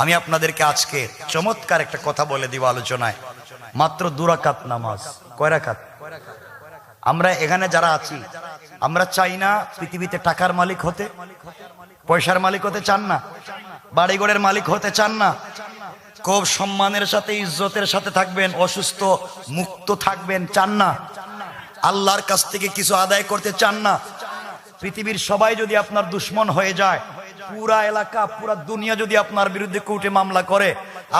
আমি আপনাদেরকে আজকে চমৎকার একটা কথা বলে দিব আলোচনায়। মাত্র 2 রাকাত নামাজ। কয় রাকাত? আমরা এখানে যারা আছি আমরা চাই না পৃথিবীতে টাকার মালিক হতে, পয়সার মালিক হতে চান না, বাড়িঘরের মালিক হতে চান না। খুব সম্মানের সাথে ইজ্জতের সাথে থাকবেন, অসুস্থ মুক্ত থাকবেন চান না, আল্লাহর কাছ থেকে কিছু আদায় করতে চান না। পৃথিবীর সবাই যদি আপনার দুশ্মন হয়ে যায়, পুরা এলাকা পুরা দুনিয়া যদি আপনার বিরুদ্ধে কোর্টে মামলা করে,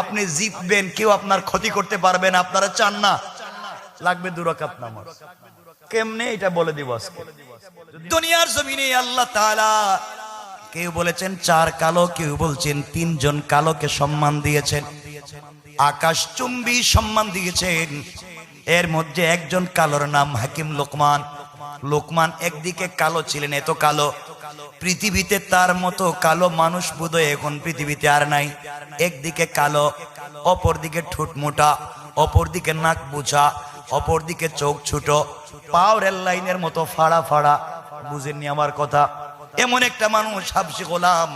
আপনি জিতবেন, কেউ আপনার ক্ষতি করতে পারবে না, আপনারা চান না। লাগবে 2 রাকাত নামাজ। কেমনে এটা বলে দিব আজকে। দুনিয়ার জমিনে আল্লাহ তাআলা কেউ বলেছেন 4 কালো, কেউ বলছেন 3 জন কালোকে সম্মান দিয়েছেন, আকাশচুম্বী সম্মান দিয়েছেন। এর মধ্যে একজন কালোর নাম হাকিম লোকমান। লোকমান একদিকে কালো ছিলেন, এত কালো পৃথিবীতে তার মতো কালো মানুষ বোধহয় এখন পৃথিবীতে আর নাই। একদিকে কালো, অপরদিকে ঠোঁট মোটা, অপরদিকে নাক বুঝা, অপরদিকে চোখ ছোট, পাও রেল লাইনের মতো ফাড়া ফাড়া। বুঝেননি আমার কথা? এমন একটা মানুষ হাবশী গোলাম,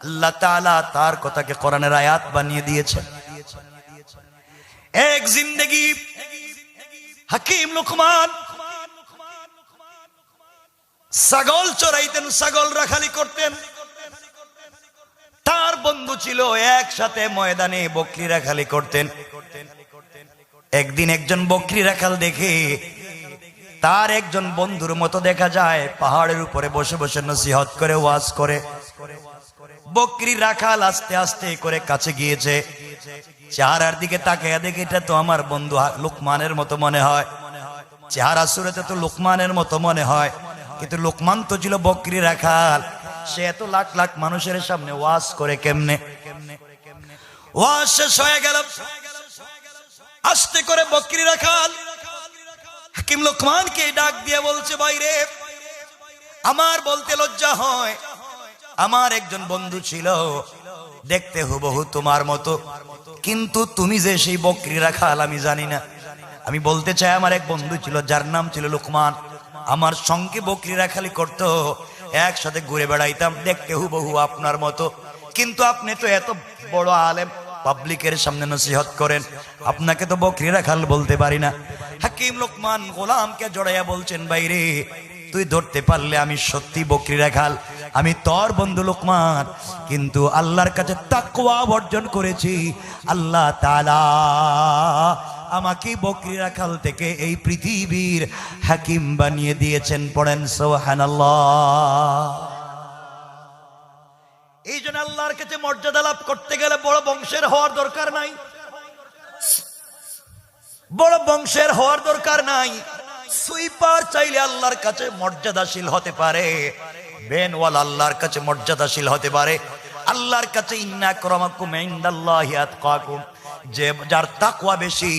আল্লাহ তাআলা তার কথাকে কোরআনের আয়াত বানিয়ে দিয়েছেন। এক জিন্দেগি হাকিম লোকমান ছাগল চড়াইতেন, ছাগল রাখালি করতেন। তার বন্ধু ছিল, একসাথে ময়দানে বকরি রাখালি করতেন। একদিন একজন বকরি রাখাল দেখে তার একজন বন্ধুর মতো দেখা যায় পাহাড়ের উপরে বসে বসে নসিহত করে, ওয়াজ করে। বকরি রাখাল আস্তে আস্তে করে কাছে গিয়েছে, চেহারার দিকে তাকিয়ে দেখে এটা তো আমার বন্ধু লোকমানের মতো মনে হয়, চেহারা সুরতে তো লোকমানের মতো মনে হয়, কিন্তু লোকমান তো ছিল বকরি রাখাল। সে এত লাখ লাখ মানুষের সামনে ওয়াজ করে কেমনে? ওয়াজ শেষ হয়ে গেল, আস্তে করে বকরি রাখাল হাকিম লোকমানকে ডাক দিয়ে বলছে, বাইরে আমার বলতে লজ্জা হয়, আমার একজন বন্ধু ছিল, দেখতে হুবহু তোমার মতো, কিন্তু তুমি যে সেই বকরি রাখাল আমি জানি না। আমি বলতে চাই আমার এক বন্ধু ছিল যার নাম ছিল লোকমান, আমার সঙ্গে বকরি রাখালি করতো, একসাথে ঘুরে বেড়াইতাম, দেখতে হুবহু আপনার মতো, কিন্তু আপনি তো এত বড় আলেম, পাবলিকের সামনে নসিহত করেন, আপনাকে তো বকরি রাখাল বলতে পারি না। হাকিম লোকমান গোলামকে জড়াইয়া বলছেন, বাইরে তুই ধরতে পারলে আমি সত্যি বকরি রাখাল, আমি তোর বন্ধু লোকমান, কিন্তু আল্লাহর কাছে তাকওয়া অর্জন করেছি। আল্লাহ তাআলা আমাকে বকরি রাখাল থেকে এই পৃথিবীর হাকিম বানিয়ে দিয়েছেন। পড়েন সুবহানাল্লাহ। এই জন্য আল্লাহর কাছে মর্যাদা লাভ করতে গেলে বড় বংশের হওয়ার দরকার নাই, বড় বংশের হওয়ার দরকার নাই। সুইপার চাইলে আল্লাহর কাছে মর্যাদাশীল হতে পারে, বেনওয়াল আল্লাহর কাছে মর্যাদাশীল হতে পারে। আল্লাহর কাছে ইন্না আকরামাকুম ইনদাল্লাহি আতকাকুম, যে যার তাকওয়া বেশি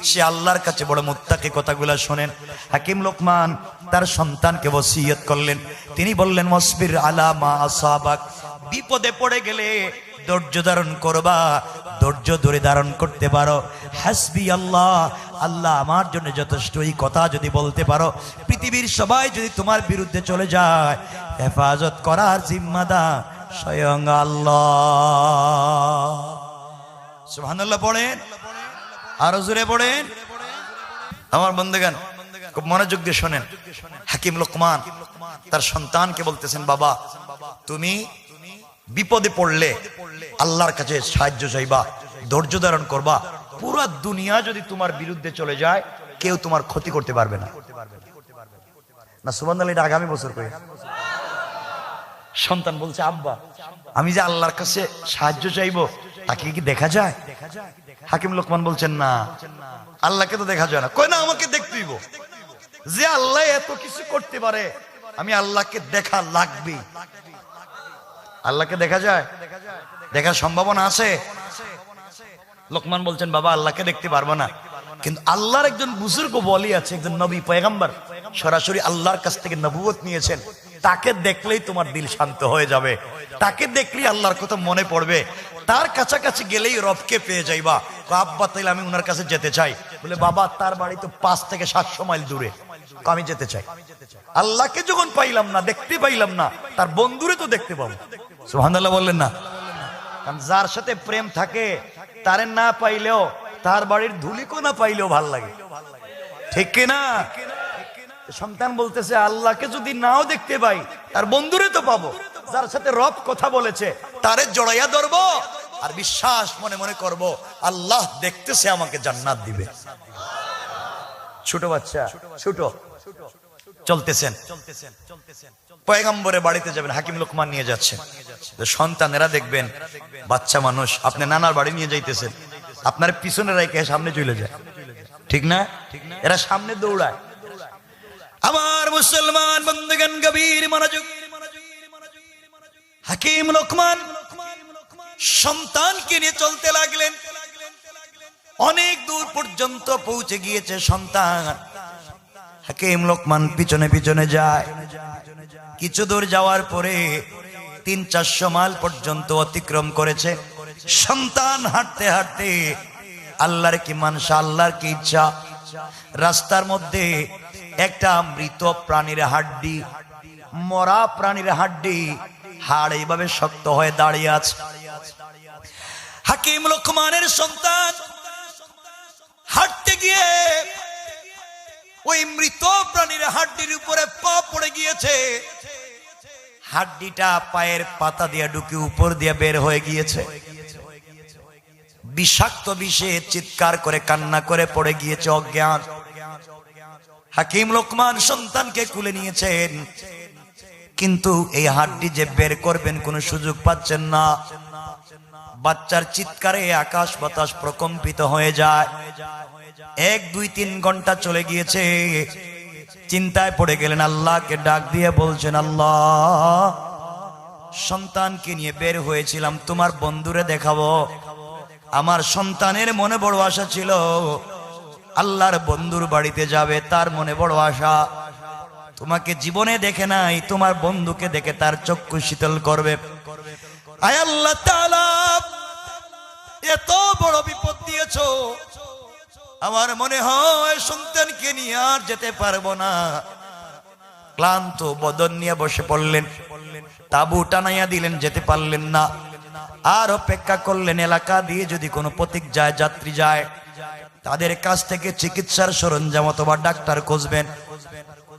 সে আল্লাহর কাছে বড় মুত্তাকি। কথাগুলো শোনেন। হাকিম লোকমান তার সন্তানকে ওসিয়ত করলেন, তিনি বললেন, ওয়াসবির আলা মা আসাবাক, বিপদে পড়ে গেলে ধৈর্য ধারণ করবা, ধৈর্য ধরে ধারণ করতে পারো। হাসবি আল্লাহ, আল্লাহ আমার জন্য যথেষ্ট, এই কথা যদি বলতে পারো, পৃথিবীর সবাই যদি তোমার বিরুদ্ধে চলে যায়, হেফাজত করার জিম্মাদার স্বয়ং আল্লাহ। সুবহানাল্লাহ পড়েন, আরো জোরে পড়েন। আমার বন্ধুগণ খুব মনোযোগ দিয়ে শোনেন। হাকিম লোকমান তার সন্তানকে বলতেছেন, বাবা তুমি বিপদে পড়লে আল্লাহর কাছে সাহায্য চাইবা, ধৈর্য ধারণ করবা, পুরো দুনিয়া যদি তোমার বিরুদ্ধে চলে যায় কেউ তোমার ক্ষতি করতে পারবে না। না সুবহানাল্লাহ, এটা আগামী বছর করে। সন্তান বলছে, আব্বা আমি যে আল্লাহর কাছে সাহায্য চাইবো তাকে কি দেখা যায়? হাকিম লোকমান বলছেন, না আল্লাহকে তো দেখা যায় না। কই না, আমাকে দেখতেইব, যে আল্লাহ এত কিছু করতে পারে আমি আল্লাহকে দেখা লাগবে। আল্লাহকে দেখা যায়? দেখার সম্ভাবনা আছে? লোকমান বলছেন, বাবা আল্লাহকে দেখতে পারবো না, কিন্তু আল্লাহর একজন বুজুর্গ ওলি আছে, একজন নবী পয়গম্বর, সরাসরি আল্লাহর কাছ থেকে নবুয়ত নিয়েছেন, তাকে দেখলেই তোমার দিল শান্ত হয়ে যাবে, তাকে দেখলেই আল্লাহর কথা মনে পড়বে, তার কাছাকাছি গেলেই রবকে পেয়ে যাইবা। আব্বা তাইলে আমি উনার কাছে যেতে চাই। বলে, বাবা তার বাড়ি তো 500 থেকে 700 মাইল দূরে, আমি যেতে চাই। আল্লাহকে যখন পাইলাম না, দেখতে পাইলাম না, তার বন্ধুরে তো দেখতে পাবো। সুবহানাল্লাহ বললেন না? কারণ যার সাথে প্রেম থাকে তারে না পাইলেও তার বাড়ির ধুলিকো না পাইলেও ভাল লাগে, ঠিক কিনা? সন্তান বলতেছে আল্লাহকে যদি নাও দেখতে পাই তার বন্ধুরে তো পাবো, যার সাথে রব কথা বলেছে তারে জড়াইয়া ধরবো আর বিশ্বাস মনে মনে করব আল্লাহ দেখতেছে আমাকে জান্নাত দিবে। ছোট বাচ্চা, ছোট চলতেছেন, পয়গম্বরের বাড়িতে যাবেন, হাকিম লোকমান নিয়ে যাচ্ছেন। সন্তানেরা দেখবেন বাচ্চা মানুষ, আপনি নানার বাড়ি নিয়ে যাইতেছেন, আপনার পিছনে রেখে সামনে চলে যায়, ঠিক না? এরা সামনে দৌড়ায়। আমার মুসলমান বন্ধুগণ গভীর মনোযোগ, হাকিম লোকমান সন্তানকে নিয়ে চলতে লাগলেন। অনেক দূর পর্যন্ত পৌঁছে গিয়েছে সন্তান। হাকিম লোকমান পিছনে পিছনে যায়। কিছু দূর যাওয়ার পরে 300-400 মাইল পর্যন্ত অতিক্রম করেছে। সন্তান হাঁটতে হাঁটতে, আল্লাহর কি মানসা, আল্লাহর কি ইচ্ছা, রাস্তার মধ্যে একটা মৃত প্রাণীর হাড্ডি, মরা প্রাণীর হাড্ডি, হাড় এইভাবে শক্ত হয়ে দাঁড়িয়ে আছে। হাকিম লোকমানের সন্তান হাঁটতে গিয়ে ওই মৃত প্রাণীর হাড্ডির উপরে পা পড়ে গিয়েছে। হাড্ডিটা পায়ের পাতা দিয়ে ঢুকে উপর দিয়ে বের হয়ে গিয়েছে। বিষাক্ত বিষে চিৎকার করে কান্না করে পড়ে গিয়েছে অজ্ঞান। হাকিম লোকমান সন্তানকে কুলে নিয়েছেন, কিন্তু এই হাড্ডি যে বের করবেন কোনো সুযোগ পাচ্ছেন না। বাচ্চার চিৎকারে আকাশ বাতাস প্রকম্পিত হয়ে যায়। 1-2-3 ঘন্টা চলে গিয়েছে। চিন্তায় পড়ে গেলেন, আল্লাহকে ডাক দিয়ে বলছেন, আল্লাহ, সন্তানকে নিয়ে বের হয়েছিলাম তোমার বন্ধুরে দেখাবো। আমার সন্তানের মনে বড় আশা ছিল আল্লাহর বন্ধুর বাড়িতে যাবে, তার মনে বড় আশা। তোমাকে জীবনে দেখে নাই, তোমার বন্ধুকে দেখে তার চক্ষু শীতল করবে। আয় আল্লাহ তাআলা, এত বড় বিপদ দিয়েছো, আমার মনে হয় সন্তানকে নিয়ে আর যেতে পারবো না। ক্লান্ত বদন নিয়ে বসে পড়লেন। তাবু টানাইয়া দিলেন, যেতে পারলেন না। আর অপেক্ষা করলেন, এলাকা দিয়ে যদি কোনো পথিক যায়, যাত্রী যায়, তাদের কাছ থেকে চিকিৎসার সরঞ্জাম অথবা ডাক্তার খুঁজবেন।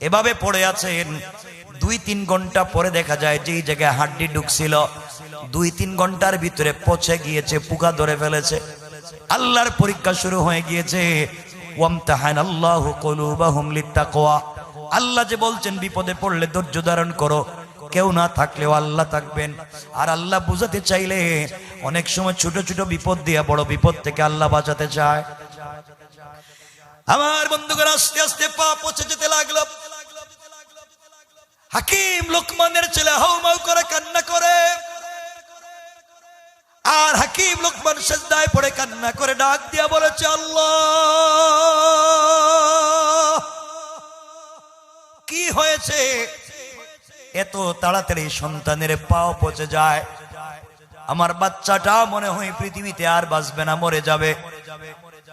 এভাবে পড়ে আছেন। 2-3 ঘন্টা পরে দেখা যায় যে জায়গায় হাড্ডি ঢুকছিল 2-3 ঘন্টার ভিতরে পচে গিয়েছে, পোকা ধরে ফেলেছে। আল্লাহর পরীক্ষা শুরু হয়ে গিয়েছে। ওয়ামতাহানাল্লাহু কুলুবাহুম লিত্তাকওয়া। আল্লাহ যে বলছেন বিপদে পড়লে ধৈর্য ধারণ করো, কেউ না থাকলেও আল্লাহ থাকবেন। আর আল্লাহ বুঝাতে চাইলে অনেক সময় ছোট ছোট বিপদ দিয়ে বড় বিপদ থেকে আল্লাহ বাঁচাতে চায়। আমার বন্ধুগণ আস্তে আস্তে পা পচে যেতে লাগলো। হাকিম লোকমানের ছেলে হাউমাউ করে কান্না করে, আর হাকিম লোকমান সিজদায় পড়ে কান্না করে ডাক দিয়া বলেছে, আল্লাহ, কি হয়েছে? এত তাড়াতাড়ি সন্তানের পাও পচে যায়। আমার বাচ্চাটা মনে হয় পৃথিবীতে আর বাঁচবে না, মরে যাবে।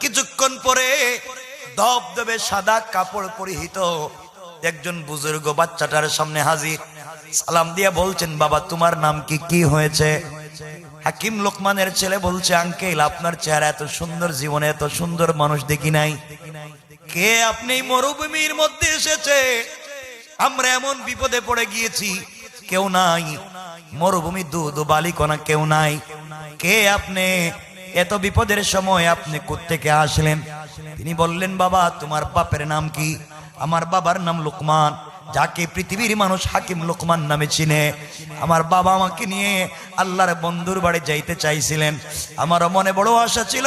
কিছুক্ষণ পরে ধবধবে সাদা কাপড় পরিহিত একজন বুজুর্গ বাচ্চাটার সামনে হাজির। সালাম দিয়ে বলছেন, বাবা তোমার নাম কি, কি হয়েছে? হাকিম লোকমানের ছেলে বলছে, আঙ্কেল, আপনার চেহারা এত সুন্দর, জীবনে এত সুন্দর মানুষ দেখি নাই। কে আপনি? মরুভূমির মধ্যে এসেছে, আমরা এমন বিপদে পড়ে গিয়েছি, কেউ নাই, মরুভূমি দুধ বালিকণা কেউ নাই। কে আপনি? এত বিপদের সময় আপনি কোত্থেকে আসলেন? তিনি বললেন, বাবা তোমার বাপের নাম কি? আমার বাবার নাম লোকমান, যাকে পৃথিবীর মানুষ হাকিম লোকমান নামে চিনে। আমার বাবা আমাকে নিয়ে আল্লাহর বন্ধুর বাড়ি যাইতে চাইছিলেন। আমারও মনে বড় আশা ছিল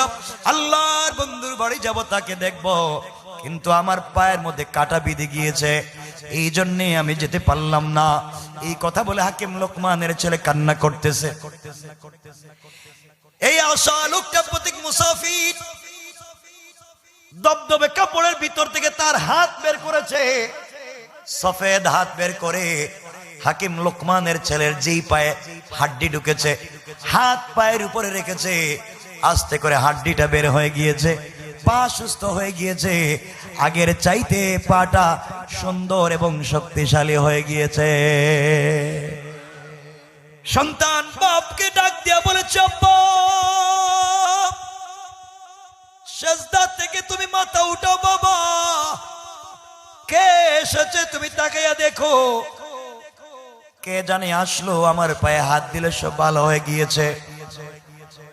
আল্লাহর বন্ধুর বাড়ি যাব, তাকে দেখব, কিন্তু আমার পায়ের মধ্যে কাঁটা বিঁধে গিয়েছে, এই জন্যে আমি যেতে পারলাম না। এই কথা বলে হাকিম লোকমানের ছেলে কান্না করতেছে। এই আশা লোকটা প্রতীক মুসাফির দবদবে কাপড়ের ভিতর থেকে তার হাত বের করেছে। সফেদ হাত বের করে হাকিম লোকমানের ছেলের যেই পায়ে হাড্ডি ঢুকেছে, হাত পায়ের উপরে রেখেছে। আস্তে করে হাড্ডিটা বের হয়ে গিয়েছে, পা সুস্থ হয়ে গিয়েছে। আগের চাইতে পাটা সুন্দর এবং শক্তিশালী হয়ে গিয়েছে। সন্তান বাপকে ডাক দিয়া বলেছে, আব্বা সেজদা থেকে তুমি মাথা উঠাও বাবা, কে এসেছে তুমি তাকাইয়া দেখো। কে জানি আসলো, আমার পায়ে হাত দিলে সব ভালো হয়ে গিয়েছে।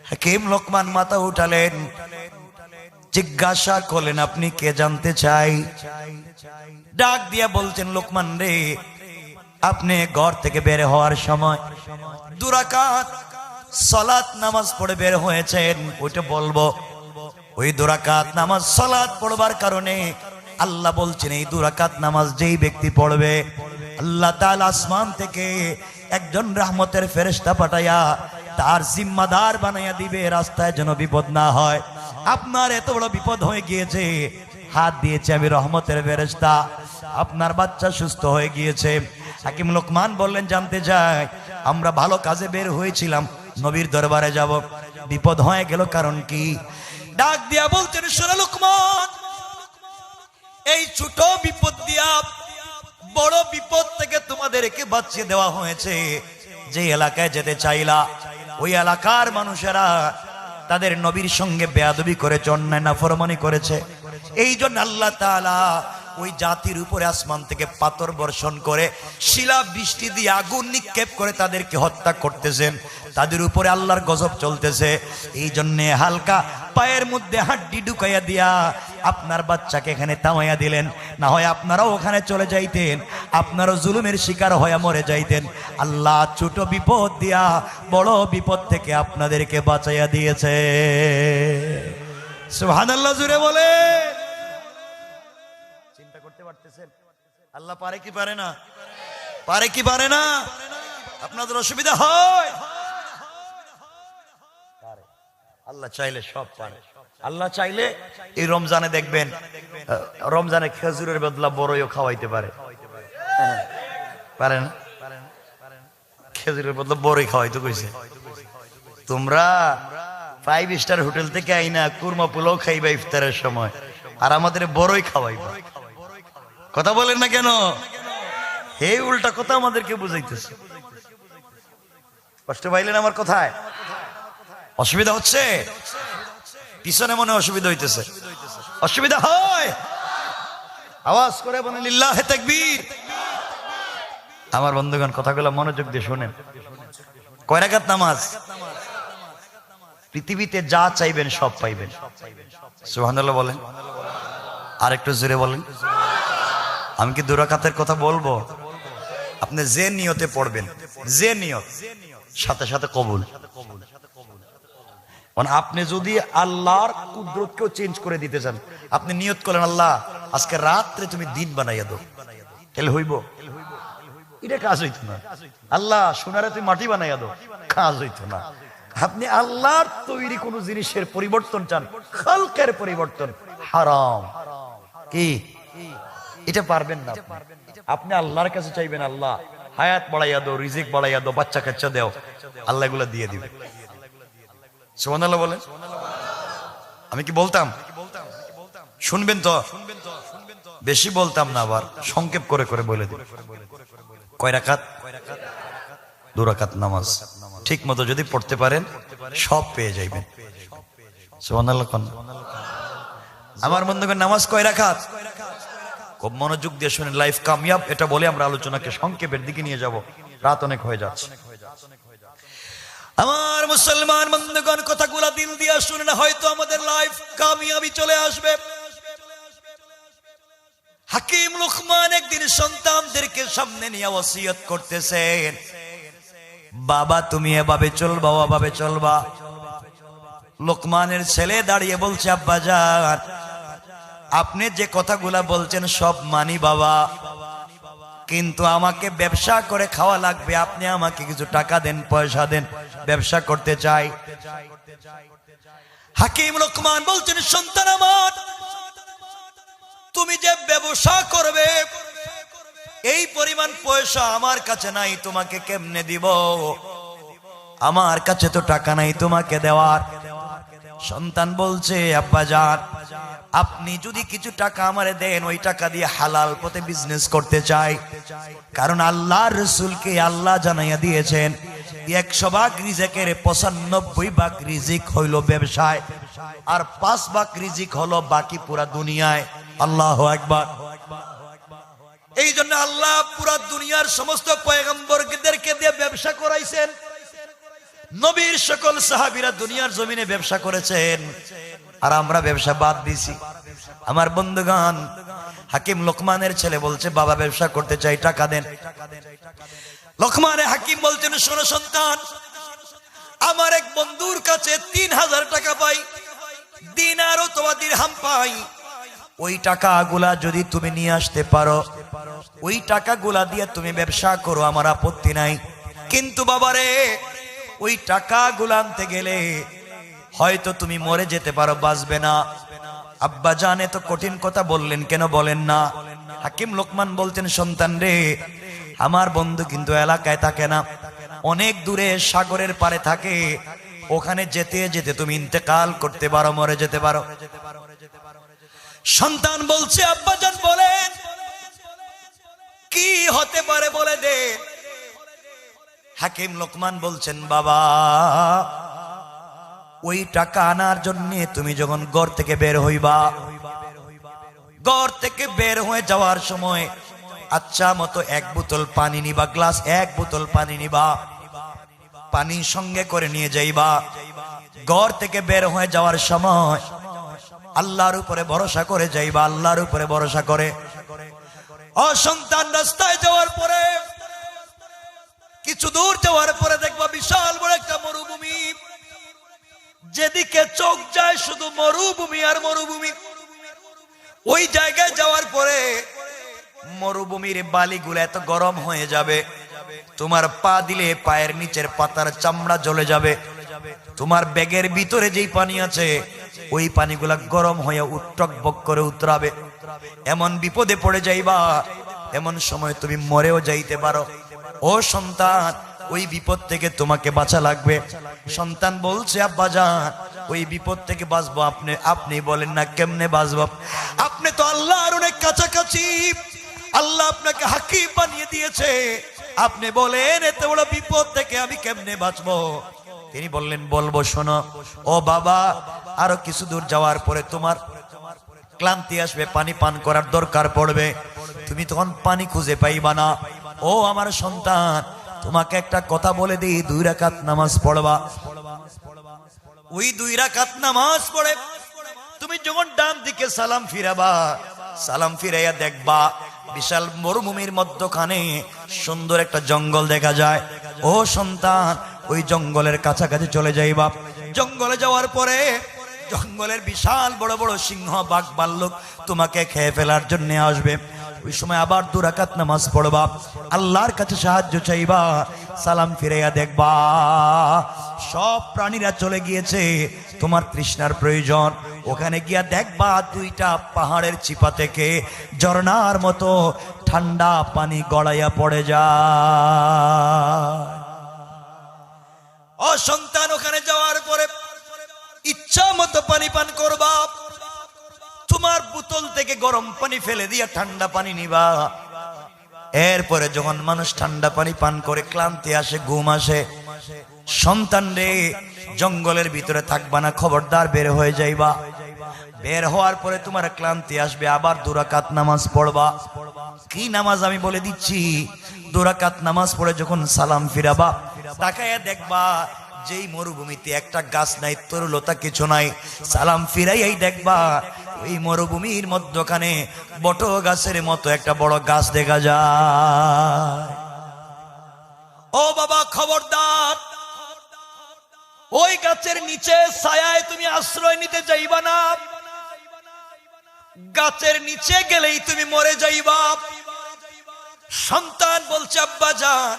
হাকিম লোকমান মাথা উঠালেন, জিজ্ঞাসা করলেন আপনি কে জানতে চাই? ডাক দিয়া বলছেন, লোকমান রে, আপনি ঘর থেকে বের হওয়ার সময় 2 রাকাত সালাত নামাজ পড়ে বের হয়েছেন, ওইটা বলবো। ওই 2 রাকাত নামাজ সালাত পড়বার কারণে আল্লাহ বলছেন এই 2 রাকাত নামাজ যেই ব্যক্তি পড়বে আল্লাহ তাআলা আসমান থেকে একজন রহমতের ফেরেশতা পাঠাইয়া তার জিম্মাদার বানাইয়া দিবে, রাস্তায় যেন বিপদ না হয়। আপনার এত বড় বিপদ হয়ে গিয়েছে, হাত দিয়েছে আমি রহমতের ফেরেশতা, আপনার বাচ্চা সুস্থ হয়ে গিয়েছে। হাকিম লোকমান বললেন, জানতে চাই আমরা ভালো কাজে বের হয়েছিলাম, নবীর দরবারে যাব, বিপদ হয়ে গেল, কারণ কি? ডাক দিয়া বলছেন, শোনো লোকমান, এই ছোট বিপদ দিয়া বড় বিপদ থেকে তোমাদেরকে বাঁচিয়ে দেওয়া হয়েছে। যে এলাকায় যেতে চাইলা ওই এলাকার মানুষেরা তাদের নবীর সঙ্গে বেয়াদবি করেছে, অন্যায় নাফরমানি করেছে। এই জন্য আল্লাহ তাআলা ওই জাতির উপরে আসমান থেকে পাথর বর্ষণ করে শিলা বৃষ্টি দিয়ে আগুন নিক্ষেপ করে তাদেরকে হত্যা করতেছেন, তাদের উপরে আল্লাহর গজব চলতেছে। এই জন্য হালকা পায়ের মধ্যে হাড্ডি ঢুকাইয়া দিয়া আপনার বাচ্চাকে এখানে থামাইয়া দিলেন, না হয় আপনারাও ওখানে চলে যাইতেন, আপনারও জুলুমের শিকার হয়ে মরে যাইতেন। আল্লাহ ছোট বিপদ দিয়া বড় বিপদ থেকে আপনাদেরকে বাঁচাইয়া দিয়েছে। সুবহানাল্লাহ, জুড়ে বলে। চিন্তা করতে পারতেছেন আল্লাহ পারে কি পারে না? পারে কি পারে না? আপনাদের অসুবিধা হয়? আল্লাহ চাইলে সব পারে। আল্লাহ চাইলে এই রমজানে দেখবেন, রমজানে খেজুরের বদলা বড়ইও খাওয়াইতে পারে। পারে না? খেজুরের বদলা বড়ই খাওয়াইতে কইছে। তোমরা 5 স্টার হোটেল থেকে আইনা কুরমা পোলাও খাইবা ইফতারের সময়, আর আমাদের বড়ই খাওয়াইবা। কথা বলেন না কেন? হে উল্টা কথা আমাদেরকে বুঝাইতেছে। কষ্ট পাইলেন আমার কথায়? অসুবিধা হচ্ছে? পিছনে মনে অসুবিধা হইতেছে। অসুবিধা হয়? আওয়াজ করে বলেন লিল্লাহে তাকবীর। আমার বন্ধুগণ, কথাগুলো মনোযোগ দিয়ে শুনেন। কয় রাকাত নামাজ? পৃথিবীতে যা চাইবেন সব পাইবেন। সুবহানাল্লাহ বলেন, আর একটু জোরে বলেন। আমি কি 2 রাকাতের কথা বলবো? আপনি যে নিয়তে পড়বেন, যে নিয়ত, সাথে সাথে কবুল। আপনি যদি আল্লাহর কুদরতকেও চেঞ্জ করে দিতে চান, আপনি নিয়ত করেন আল্লাহ আজকে রাত্রে তুমি দিন বানাইয়া দাও, তাহলে হইব? এটা কাজ হইতো না। আল্লাহ সোনারে তুমি মাটি বানাইয়া দাও, কাজ হইতো না। আপনি আল্লাহর তৈরি কোন জিনিসের পরিবর্তন চান, খালকের পরিবর্তন হারাম। কি এটা পারবেন না। আপনি আল্লাহর কাছে চাইবেন, আল্লাহ হায়াত বাড়াইয়া দাও, রিজিক বাড়াইয়া দাও, বাচ্চা কাচ্চা দাও, আল্লাহ এগুলা দিয়ে দিবে। সুবহানাল্লাহ বলেন। আমি কি বলতাম? শুনবেন তো? বেশি বলতাম না, আবার সংক্ষেপ করে করে বলে দিই। কয় রাকাত? 2 রাকাত নামাজ ঠিক মতো যদি পড়তে পারেন সব পেয়ে যাইবেন। সুবহানাল্লাহ। আমার বন্ধুগণ, নামাজ কয় রাকাত? খুব মনোযোগ দিয়ে শুনেন, লাইফ কামিয়াব এটা বলে আমরা আলোচনাকে সংক্ষেপের দিকে নিয়ে যাব, রাত অনেক হয়ে যাচ্ছে। আমার মুসলমান বন্ধুগণ, কথাগুলো দিল দিয়ে শুনেন, হয়তো আমাদের লাইফ কামিয়াবি চলে আসবে। হাকিম লোকমান একদিন সন্তানদেরকে সামনে নিয়ে ওসিয়ত করতেছেন, বাবা তুমি এভাবে চলবা, ওভাবে চলবা। লোকমানের ছেলে দাঁড়িয়ে বলছে, আব্বা জান আপনি যে কথাগুলা বলছেন সব মানি বাবা, কিন্তু আমাকে ব্যবসা করে খাওয়া লাগবে, আপনি আমাকে কিছু টাকা দেন, পয়সা দেন, ব্যবসা করতে চাই। হাকিম লোকমান বলছেন, সন্তান আমার, তুমি যে ব্যবসা করবে এই পরিমাণ পয়সা আমার কাছে নাই, তোমাকে কেমনে দিব? আমার কাছে তো টাকা নাই তোমাকে দেওয়ার। সন্তান বলছে, আব্বা জান আপনি যদি কিছু টাকা আমারে দেন, ওই টাকা দিয়ে হালাল পথে বিজনেস করতে চাই। কারণ আল্লাহর রাসূলকে আল্লাহ জানাইয়া দিয়েছেন, 100 ভাগ রিজিকের 95 ভাগ রিজিক হইল ব্যবসায়, আর 5 ভাগ রিজিক হলো বাকি পুরা দুনিয়ায়। আল্লাহু আকবার। এই জন্য আল্লাহ পুরা দুনিয়ার সমস্ত পয়গম্বরদেরকে দিয়ে ব্যবসা করাইছেন। নবীর সকল সাহাবীরা দুনিয়ার জমিনে ব্যবসা করেছেন, আর আমরা ব্যবসা বাদ দিছি। আমার বন্ধুগণ, হাকিম লোকমানের ছেলে বলছে, বাবা ব্যবসা করতে চাই, টাকা দেন। লোকমানে হাকিম বলছেন, শোনো সন্তান, আমার এক বন্ধুর কাছে 3000 টাকা পাই, দিনার অথবা দিরহাম পাই। ওই টাকাগুলা যদি তুমি নিয়ে আসতে পারো, ওই টাকাগুলা দিয়ে তুমি ব্যবসা করো, আমার আপত্তি নাই। কিন্তু বাবারে, ওই টাকাগুলা আনতে গেলে হয়তো তুমি মরে যেতে পারো, বাঁচবে না। আব্বা জান এত কঠিন কথা বললেন কেন, বলেন না। হাকিম লোকমান বলতেন, সন্তান রে, আমার বন্ধু কিন্তু এলাকায় থাকে না, অনেক দূরে সাগরের পারে থাকে। ওখানে যেতে যেতে তুমি ইন্তেকাল করতে পারো, মরে যেতে পারো। সন্তান বলছে, আব্বা জান বলেন কি হতে পারে, বলে দে। হাকিম লোকমান বলছেন, বাবা, ওই টাকা আনার জন্য তুমি যখন ঘর থেকে বের হইবা, ঘর থেকে বের হয়ে যাওয়ার সময় আচ্ছা মতো 1 বোতল পানি নিবা, গ্লাস 1 বোতল পানি নিবা, পানি সঙ্গে করে নিয়ে যাইবা। ঘর থেকে বের হয়ে যাওয়ার সময় আল্লাহর উপরে ভরসা করে যাইবা, আল্লাহর উপরে ভরসা করে। ও সন্তান, রাস্তায় যাওয়ার পরে, কিছু দূর যাওয়ার পরে দেখবা বিশাল বড় একটা মরুভূমি, যেদিকে চোখ যায় শুধু মরুভূমি আর মরুভূমি। ওই জায়গায় যাওয়ার পরে মরুভূমির বালিগুলো এত গরম হয়ে যাবে, তোমার পা দিলে পায়ের নিচের পাতার চামড়া জ্বলে যাবে। তোমার ব্যাগের ভিতরে যেই পানি আছে, ওই পানিগুলা গরম হয়ে টকবক করে উতরাবে। এমন বিপদে পড়ে যাইবা, এমন সময় তুমি মরেও যাইতে পারো। ও সন্তান, ওই বিপদ থেকে তোমাকে বাঁচা লাগবে। সন্তান বলছে, আব্বা জান, ওই বিপদ থেকে বাঁচবো আপনি বলেন না, কেমনে বাঁচবো? আপনি তো আল্লাহর অনেক কাছাকাছি, আল্লাহ আপনাকে হাকিম বানিয়ে দিয়েছে, আপনি বলেন এত বড় বিপদ থেকে আমি কেমনে বাঁচবো? তিনি বললেন, বলবো, শোনো। ও বাবা, আরো কিছু দূর যাওয়ার পরে তোমার ক্লান্তি আসবে, পানি পান করার দরকার পড়বে, তুমি তখন পানি খুঁজে পাইবা না। ও আমার সন্তান, তোমাকে একটা কথা বলে দিই, 2 রাকাত নামাজ পড়বা। ওই 2 রাকাত নামাজ পড়ে তুমি যখন ডান দিকে সালাম ফিরাবা, সালাম ফিরাইয়া দেখবা বিশাল মরুভূমির মধ্যখানে সুন্দর একটা জঙ্গল দেখা যায়। ও সন্তান, ওই জঙ্গলের কাছাকাছি চলে যাইবা। জঙ্গলে যাওয়ার পরে জঙ্গলের বিশাল বড় বড় সিংহ, বাঘ, ভাল্লুক তোমাকে খেয়ে ফেলার জন্য আসবে। ওই সময় আবার 2 রাকাত নামাজ পড়বা, আল্লাহর কাছে সাহায্য চাইবা, সালাম ফিরাইয়া দেখবা সব প্রাণীরা চলে গিয়েছে। তোমার তৃষ্ণার প্রয়োজন, ওখানে গিয়া দেখবা 2টা পাহাড়ের চিপা থেকে ঝর্ণার মতো ঠান্ডা পানি গড়াইয়া পড়ে যায়। ও সন্তান, ওখানে যাওয়ার পরে ইচ্ছা মতো পানি পান করবা। তোমার বোতল থেকে গরম পানি ফেলে দিয়া ঠান্ডা পানি নিবা। এরপরে যখন মানুষ ঠান্ডা পানি পান করে ক্লান্তি আসে, ঘুম আসে, সন্তান রে, জঙ্গলের ভিতরে থাকবা না, খবরদার বের হয়ে যাইবা। বের হওয়ার পরে তোমার ক্লান্তি আসবে, আবার 2 রাকাত নামাজ পড়বা। কি নামাজ আমি বলে দিচ্ছি। 2 রাকাত নামাজ পড়ে যখন সালাম ফিরাবা, তাকায়া দেখবা যেই মরুভূমিতে একটা গাছ নাই, তরুলতা কিছু নাই, সালাম ফিরাইয়াই দেখবা ওই মরুভূমির মধ্যখানে বট গাছের মতো একটা বড় গাছ দেখা যায়। ও বাবা, খবরদার, ওই গাছের নিচে ছায়ায় তুমি আশ্রয় নিতে যাইবা না। গাছের নিচে গেলেই তুমি মরে যাইবা। সন্তান বলছে, আব্বা জান,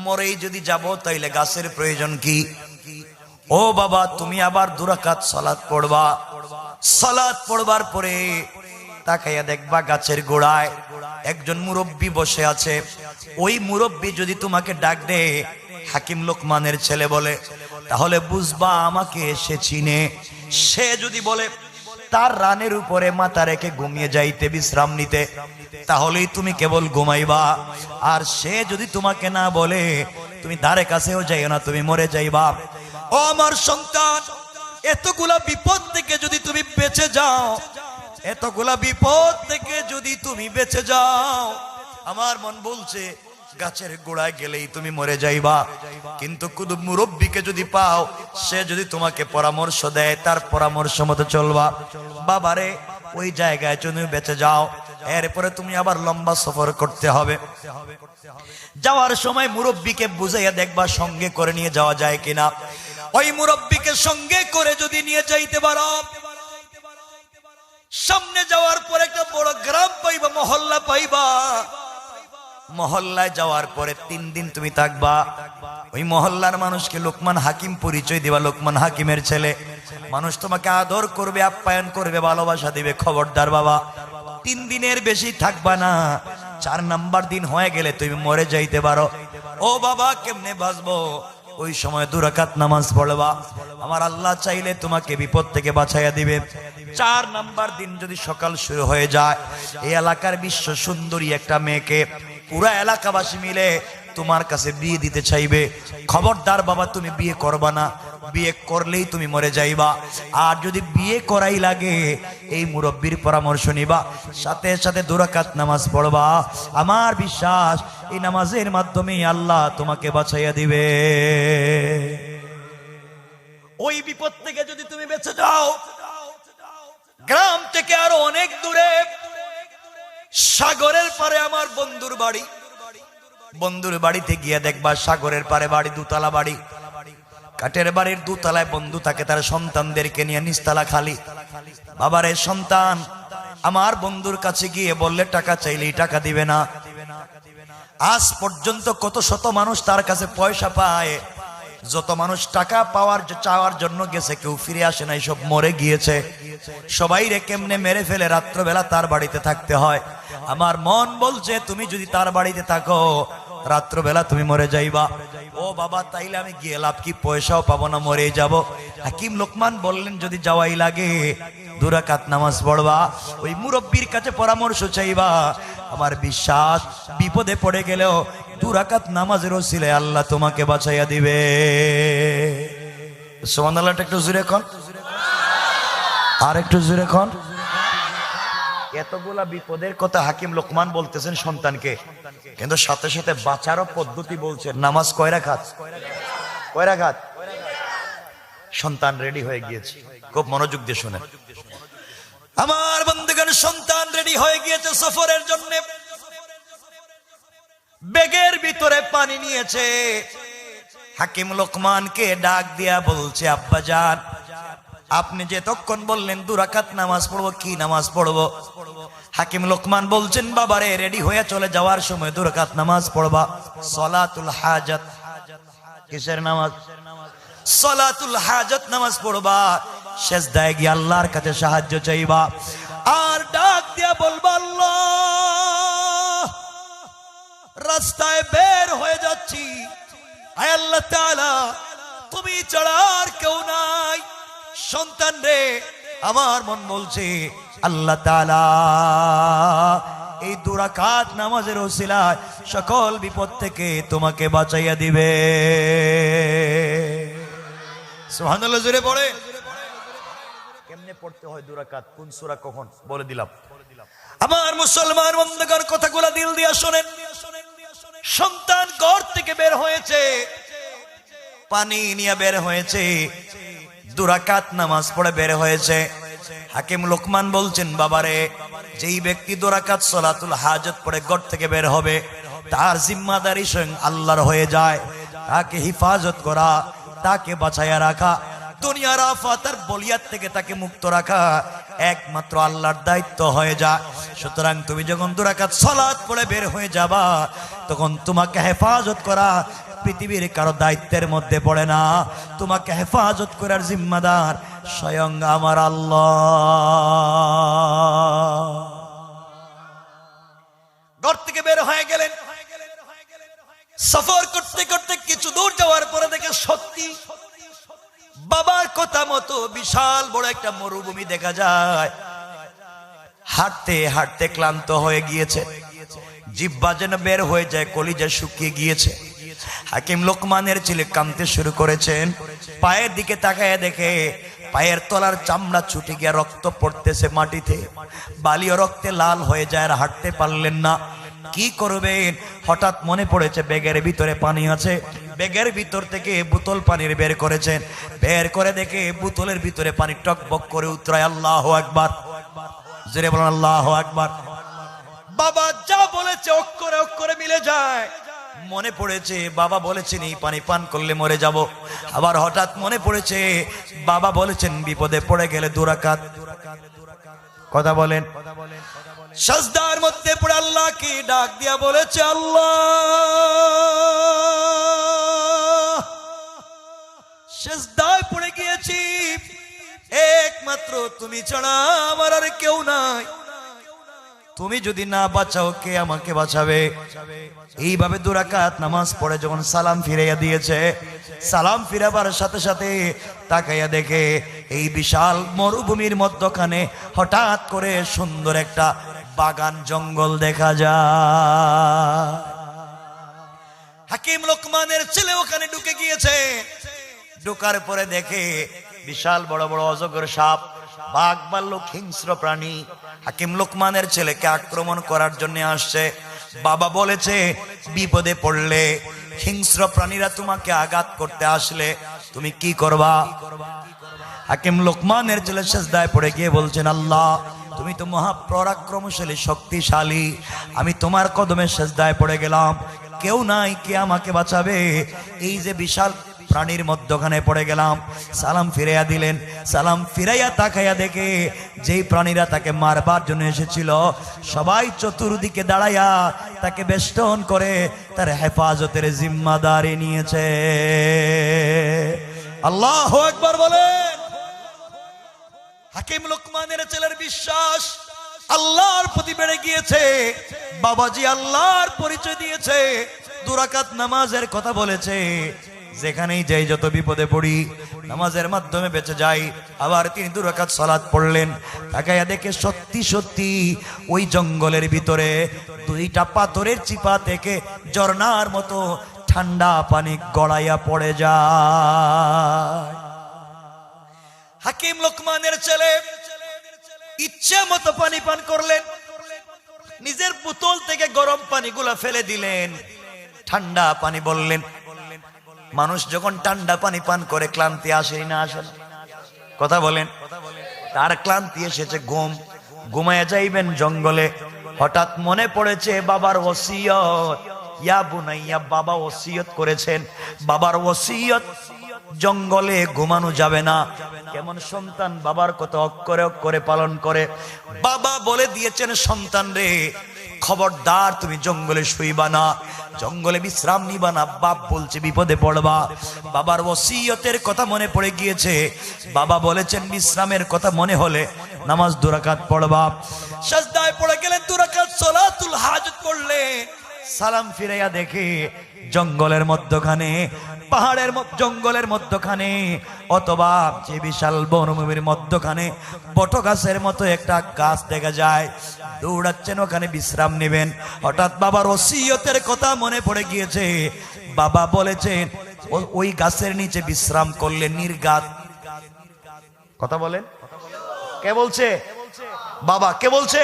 মরেই যদি যাব তাইলে গাছের প্রয়োজন কি? ও বাবা, তুমি আবার 2 রাকাত সালাত পড়বা। সালাত পড়বার পরে তাকাইয়া দেখবা গাছের গোড়ায় একজন মুরব্বী বসে আছে। ওই মুরব্বী যদি তোমাকে ডাক দে, হাকিম লোকমানের ছেলে বলে, তাহলে বুঝবা আমাকে সে চিনে। সে যদি বলে তার রানের উপরে মাথা রেখে ঘুমিয়ে যাইতে, বিশ্রাম নিতে, তাহলেই তুমি কেবল ঘুমাইবা। আর সে যদি তোমাকে না বলে, তুমি ধারে কাছেও যাইও না, তুমি মরে যাইবা। ও আমার সন্তান, এতগুলা বিপদ থেকে যদি তুমি বেঁচে যাও, এতগুলা বিপদ থেকে যদি তুমি বেঁচে যাও, আমার মন বলছে গাছের গোড়ায় গেলেই তুমি মরে যাইবা। কিন্তু কুদুব মুরব্বীকে যদি পাও, সে যদি তোমাকে পরামর্শ দেয়, তার পরামর্শ মতো চলবা, বাবারে ওই জায়গায় তুমি বেঁচে যাও। এরপরে তুমি আবার লম্বা সফর করতে হবে। যাওয়ার সময় মুরব্বীকে বুঝাইয়া দেখবা সঙ্গে করে নিয়ে যাওয়া যায় কিনা। ওই মুরব্বীকে সঙ্গে করে যদি নিয়ে যাইতে পারো, সামনে যাওয়ার পর একটা বড় গ্রাম পাইবা, মহল্লা পাইবা। মহল্লায় যাওয়ার পরে 3 দিন তুমি থাকবা। ওই মহল্লার মানুষকে লোকমান হাকিম পরিচয় দিবা, লোকমান হাকিমের ছেলে। মানুষ তোমাকে আদর করবে, আপ্যায়ন করবে, ভালোবাসা দিবে। খবরদার বাবা, 3 দিনের বেশি থাকবা না। 4 নাম্বার দিন হয়ে গেলে তুমি মরে যাইতে পারো। ও বাবা, কেমনে বাঁচবো? ওই সময় 2 রাকাত নামাজ পড়বা। আমার আল্লাহ চাইলে তোমাকে বিপদ থেকে বাঁচাইয়া দিবে। 4 নাম্বার দিন যদি সকাল শুরু হয়ে যায়, এই এলাকার বিশ্ব সুন্দরী একটা মেয়েকে পুরা এলাকাবাসী মিলে তোমার কাছে বিয়ে দিতে চাইবে। খবরদার বাবা, তুমি বিয়ে করবা না। বিয়ে করলেই তুমি মরে যাইবা। আর যদি বিয়ে করাই লাগে, এই মুরব্বীর পরামর্শ নিবা, সাথে সাথে 2 রাকাত নামাজ পড়বা। আমার বিশ্বাস, এই নামাজের মাধ্যমে আল্লাহ তোমাকে বাঁচাইয়া দিবে। ওই বিপদ থেকে যদি তুমি বেঁচে যাও, গ্রাম থেকে আরো অনেক দূরে সাগরের পারে আমার বন্ধুর বাড়ি। বন্ধুর বাড়িতে গিয়ে দেখবা সাগরের পারে বাড়ি, 2 তলা বাড়ি। কাঠের বাড়ির 2 তলায় বন্ধু থাকে, তার সন্তানদেরকে নিয়ে নিচতলা খালি। বাবারে সন্তান আমার বন্ধুর কাছে গিয়ে বললে টাকা চাইলেই টাকা দিবে না। আজ পর্যন্ত কত শত মানুষ তার কাছে পয়সা পায়। যত মানুষ টাকা চাওয়ার জন্য গেছে, কেউ ফিরে আসে নাই, সব মরে গিয়েছে। সবাই রে কেমনে মেরে ফেলে, রাত্রবেলা তার বাড়িতে থাকতে হয়। আমার মন বলছে তুমি যদি তার বাড়িতে থাকো, রাত্রবেলা তুমি মরে যাইবা। ও বাবা, তাইলে আমি গিয়ে লাভ কি? পয়সাও পাবো না, মরে যাব। হাকিম লোকমান বললেন যদি যাওয়াই লাগে 2 রাকাত নামাজ পড়বা, ওই মুরব্বীর কাছে পরামর্শ চাইবা। আমার বিশ্বাস, বিপদে পড়ে গেলেও 2 রাকাত নামাজের ওসিলায় আল্লাহ তোমাকে বাঁচাইয়া দিবে। সুবহানাল্লাহ। একটু জোরে কোন, আর একটু জোরে কোন। এতগুলা বিপদের কথা হাকিম লোকমান বলতেছেন সন্তানকে, কিন্তু সাথে সাথে বাঁচারও পদ্ধতি বলছেন। নামাজ কয় রাকাত? কয় রাকাত? সন্তান রেডি হয়ে গিয়েছে, খুব মনোযোগ দিয়ে শুনেন আমার বন্ধুগণ। সন্তান রেডি হয়ে গিয়েছে সফরের জন্য। ব্যাগের ভিতরে পানি নিয়েছে। হাকিম লোকমানকে ডাক দিয়া বলছে, আব্বাজান, আপনি যে তখন বললেন 2 রাকাত নামাজ পড়বো, কি নামাজ পড়বো? হাকিম লোকমান বলছেন, বাবারে রেডি হয়ে চলে যাওয়ার সময় 2 রাকাত নামাজ পড়বা, সলাতুল হাজাত। কিসের নামাজ? সলাতুল হাজাত নামাজ পড়বা। সেজদায় গিয়ে আল্লাহর কাছে সাহায্য চাইবা, আর ডাক দিয়া বলবা, আল্লাহ, রাস্তায় বের হয়ে যাচ্ছি, আয় আল্লাহ তাআলা, তুমি ছাড়া আর কেউ নাই। সন্তান রে, আমার মন বলছে আল্লাহ তাআলা এই 2 রাকাত নামাজের ওসিলায় সকল বিপদ থেকে তোমাকে বাঁচাইয়া দিবে। সুবহানাল্লাহ। জোরে পড়ে। কেমনে পড়তে হয় 2 রাকাত, কোন সূরা কখন বলে দিলাম। আমার মুসলমান বন্ধুগণ, কথাগুলো দিল দিয়া শুনেন। সন্তান ঘর থেকে বের হয়েছে, পানি নিয়ে বের হয়েছে, 2 রাকাত নামাজ পড়ে বের হয়েছে। হাকিম লোকমান বলছেন, বাবারে, যেই ব্যক্তি 2 রাকাত সলাতুল হাজাত পড়ে ঘর থেকে বের হবে, তার জিম্মাদারি স্বয়ং আল্লাহর হয়ে যায়। তাকে হিফাজত করা, তাকে বাঁচাইয়া রাখা, দুনিয়ার আফাত আর বলিয়াত থেকে তাকে মুক্ত রাখা একমাত্র আল্লাহর দায়িত্ব হয়ে যায়। সুতরাং তুমি যখন 2 রাকাত সালাত পড়ে বের হয়ে যাবা, তখন তোমাকে হেফাজত করা পৃথিবীর কারো দায়িত্বের মধ্যে পড়ে না। তোমাকে হেফাজত করার জিম্মাদার স্বয়ং আমার আল্লাহ। ঘর থেকে বের হয়ে গেলেন। সফর করতে করতে কিছু দূর যাওয়ার পরে দেখে সত্যি বাবার কথা মতো বিশাল বড় একটা মরুভূমি দেখা যায়। হাঁটতে হাঁটতে ক্লান্ত হয়ে গিয়েছে, জিহ্বা যেন বের হয়ে যায়, কলিজা শুকিয়ে গিয়েছে। হাকিম লোকমানের ছেলে কাঁদতে শুরু করেছেন। পায়ের দিকে তাকায় দেখে পায়ের তলার চামড়া ছুটে গিয়ে রক্ত পড়তেছে মাটিতে, বালিও রক্তে লাল হয়ে যায়, আর হাঁটতে পারলেন না। কি করবেন? হঠাৎ মনে পড়েছে ব্যাগের ভিতরে পানি আছে। ব্যাগের ভিতর থেকে বোতল পানির বের করেছেন। বের করে দেখে বোতলের ভিতরে পানি টকবক করে উতরায়। আল্লাহু আকবার, জোরে বলুন আল্লাহু আকবার। বাবা যা বলেছে অক্ষরে অক্ষরে মিলে যায়। মনে পড়েছে বাবা বলেছেন এই পানি পান করলে মরে যাব। আবার হঠাৎ মনে পড়েছে বাবা বলেছেন বিপদে পড়ে গেলে 2 রাকাত। কথা বলেন। সাজদার মধ্যে পড়ে আল্লাহকে ডাক দিয়া বলেছে, আল্লাহ সাজদায় পড়ে গিয়েছি, একমাত্র তুমি ছাড়া আমার আর কেউ নাই। তুমি যদি না বাঁচাও কে আমাকে বাঁচাবে? এইভাবে 2 রাকাত নামাজ পড়ে যখন সালাম ফিরাইয়া দিয়েছে, সালাম ফিরাবার সাথে সাথে তাকাইয়া দেখে এই বিশাল মরুভূমির মধ্যখানে হঠাৎ করে সুন্দর একটা বাগান জঙ্গল দেখা যায়। হাকিম লোকমানের ছেলে ওখানে ঢুকে গিয়েছে। ঢোকার পরে দেখে বিশাল বড় বড় অজগর সাপ, বাঘ ভাল্লুক, হিংস্র প্রাণী হাকিম লোকমানের ছেলেকে আক্রমণ করার জন্য আসছে। বাবা বলেছে বিপদে পড়লে, হিংস্র প্রাণীরা তোমাকে আঘাত করতে আসলে তুমি কি করবা? হাকিম লোকমানের ছেলে সিজদায় পড়ে গিয়ে বলছেন, আল্লাহ তুমি তো মহাপরাক্রমশালী, শক্তিশালী, আমি তোমার কদমে সিজদায় পড়ে গেলাম, কেউ নাই, কে আমাকে বাঁচাবে? এই যে বিশাল প্রাণীর মধ্যখানে পড়ে গেলাম। সালাম ফিরাইয়া দিলেন। সালাম ফিরাইয়া তাকাইয়া দেখে যেই প্রাণীরা তাকে মারবার জন্য এসেছিল সবাই চতুর্দিকে দাঁড়াইয়া তাকে বেষ্টন করে তার হেফাজতের জিম্মাদারি নিয়েছে। আল্লাহু আকবার বলেন। হাকিম লোকমানের ছেলের বিশ্বাস আল্লাহর প্রতি বেড়ে গিয়েছে। বাবাজি আল্লাহর পরিচয় দিয়েছে, 2 রাকাত নামাজের কথা বলেছে। যেখানেই যাই, যত বিপদে পড়ি নামাজের মাধ্যমে বেঁচে যাই। আবার তিনি 2 রাকাত সালাত পড়লেন। তাকাইয়া দেখে সত্যি সত্যি ওই জঙ্গলের ভিতরে 2টা পাথরের চিপা থেকে ঝর্ণার মতো ঠান্ডা পানি গড়াইয়া পড়ে যায়। হাকিম লোকমানের ছেলে ইচ্ছা মতো পানি পান করলেন। নিজের বোতল থেকে গরম পানিগুলা ফেলে দিলেন, ঠান্ডা পানি বললেন। মানুষ যখন ঠান্ডা পানি পান করে ক্লান্তি আসে না আসে না? কথা বলেন। তার ক্লান্তি এসেছে, ঘুমায় যাইবেন জঙ্গলে। হঠাৎ মনে পড়েছে বাবার ওসিয়ত, ইয়া বুনাইয়া, বাবা ওসিয়ত করেছেন। বাবার ওসিয়ত জঙ্গলে ঘুমানো যাবে না। কেমন সন্তান বাবার কথা অক্ষরে অক্ষরে পালন করে। বাবা বলে দিয়েছেন, সন্তান রে খবরদার তুমি জঙ্গলে শুইবা না, জঙ্গলে বিশ্রাম নিবা না, বাপ বলছে বিপদে পড়বা। বাবার ওসিয়তের কথা মনে পড়ে গিয়েছে। বাবা বলেছেন বিশ্রামের কথা মনে হলে নামাজ 2 রাকাত পড়বা। সিজদায় পড়ে গেলেন, 2 রাকাত সালাতুল হাজত পড়লেন। সালাম ফিরাইয়া দেখে জঙ্গলের মধ্যখানে, পাহাড়ের জঙ্গলের মধ্যখানে, অথবা যে বিশাল বনভূমির মধ্যখানে বট গাছের মতো একটা গাছ দেখা যায়। দৌড়াচ্ছেন ওখানে বিশ্রাম নেবেন। হঠাৎ বাবার ওসিয়তের কথা মনে পড়ে গিয়েছে। বাবা বলেছেন ওই গাছের নিচে বিশ্রাম করলে নির্ঘাত। কথা বলেন। কে বলছে? বাবা। কে বলছে?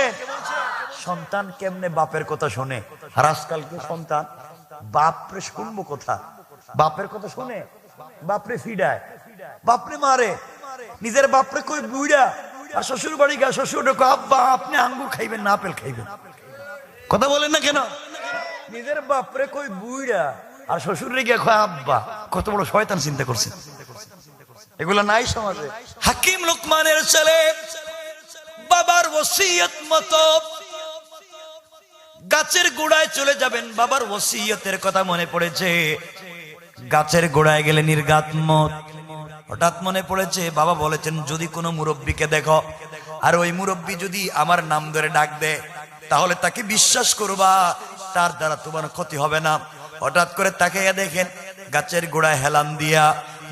সন্তান কেমনে বাপের কথা শোনে? আর আজকালকে সন্তান বাপরে শুনবো কথা, বাপের কথা শুনে বাপরে ফিডায়, বাপরে মারে। নিজের বাপরে কই বুইড়া, আর শ্বশুর বাড়ি গা শ্বশুর আব্বা আপনি আঙ্গুর খাইবেন না আপেল খাইবেন। কথা বলেন না কেন? নিজের বাপরে কই বুইড়া আর শ্বশুর রে গিয়া কয় আব্বা। কত বড় শয়তান চিন্তা করছেন। এগুলা নাই সমাজে। হাকিম লোকমানের ছেলে বাবার ওসিয়ত মতো গাছের গোড়ায় চলে যাবেন। বাবার ওসিয়তের কথা মনে পড়েছে। গাছের গোড়ায় গেলে নির্ঘাত মত। হঠাৎ মনে পড়েছে বাবা বলেছেন যদি কোনো মুরব্বীকে দেখো আর ওই মুরব্বী যদি আমার নাম ধরে ডাক দেয় তাহলে তাকে বিশ্বাস করবা, তার দ্বারা তোমার ক্ষতি হবে না। হঠাৎ করে তাকে দেখেন গাছের গোড়ায় হেলান দিয়া,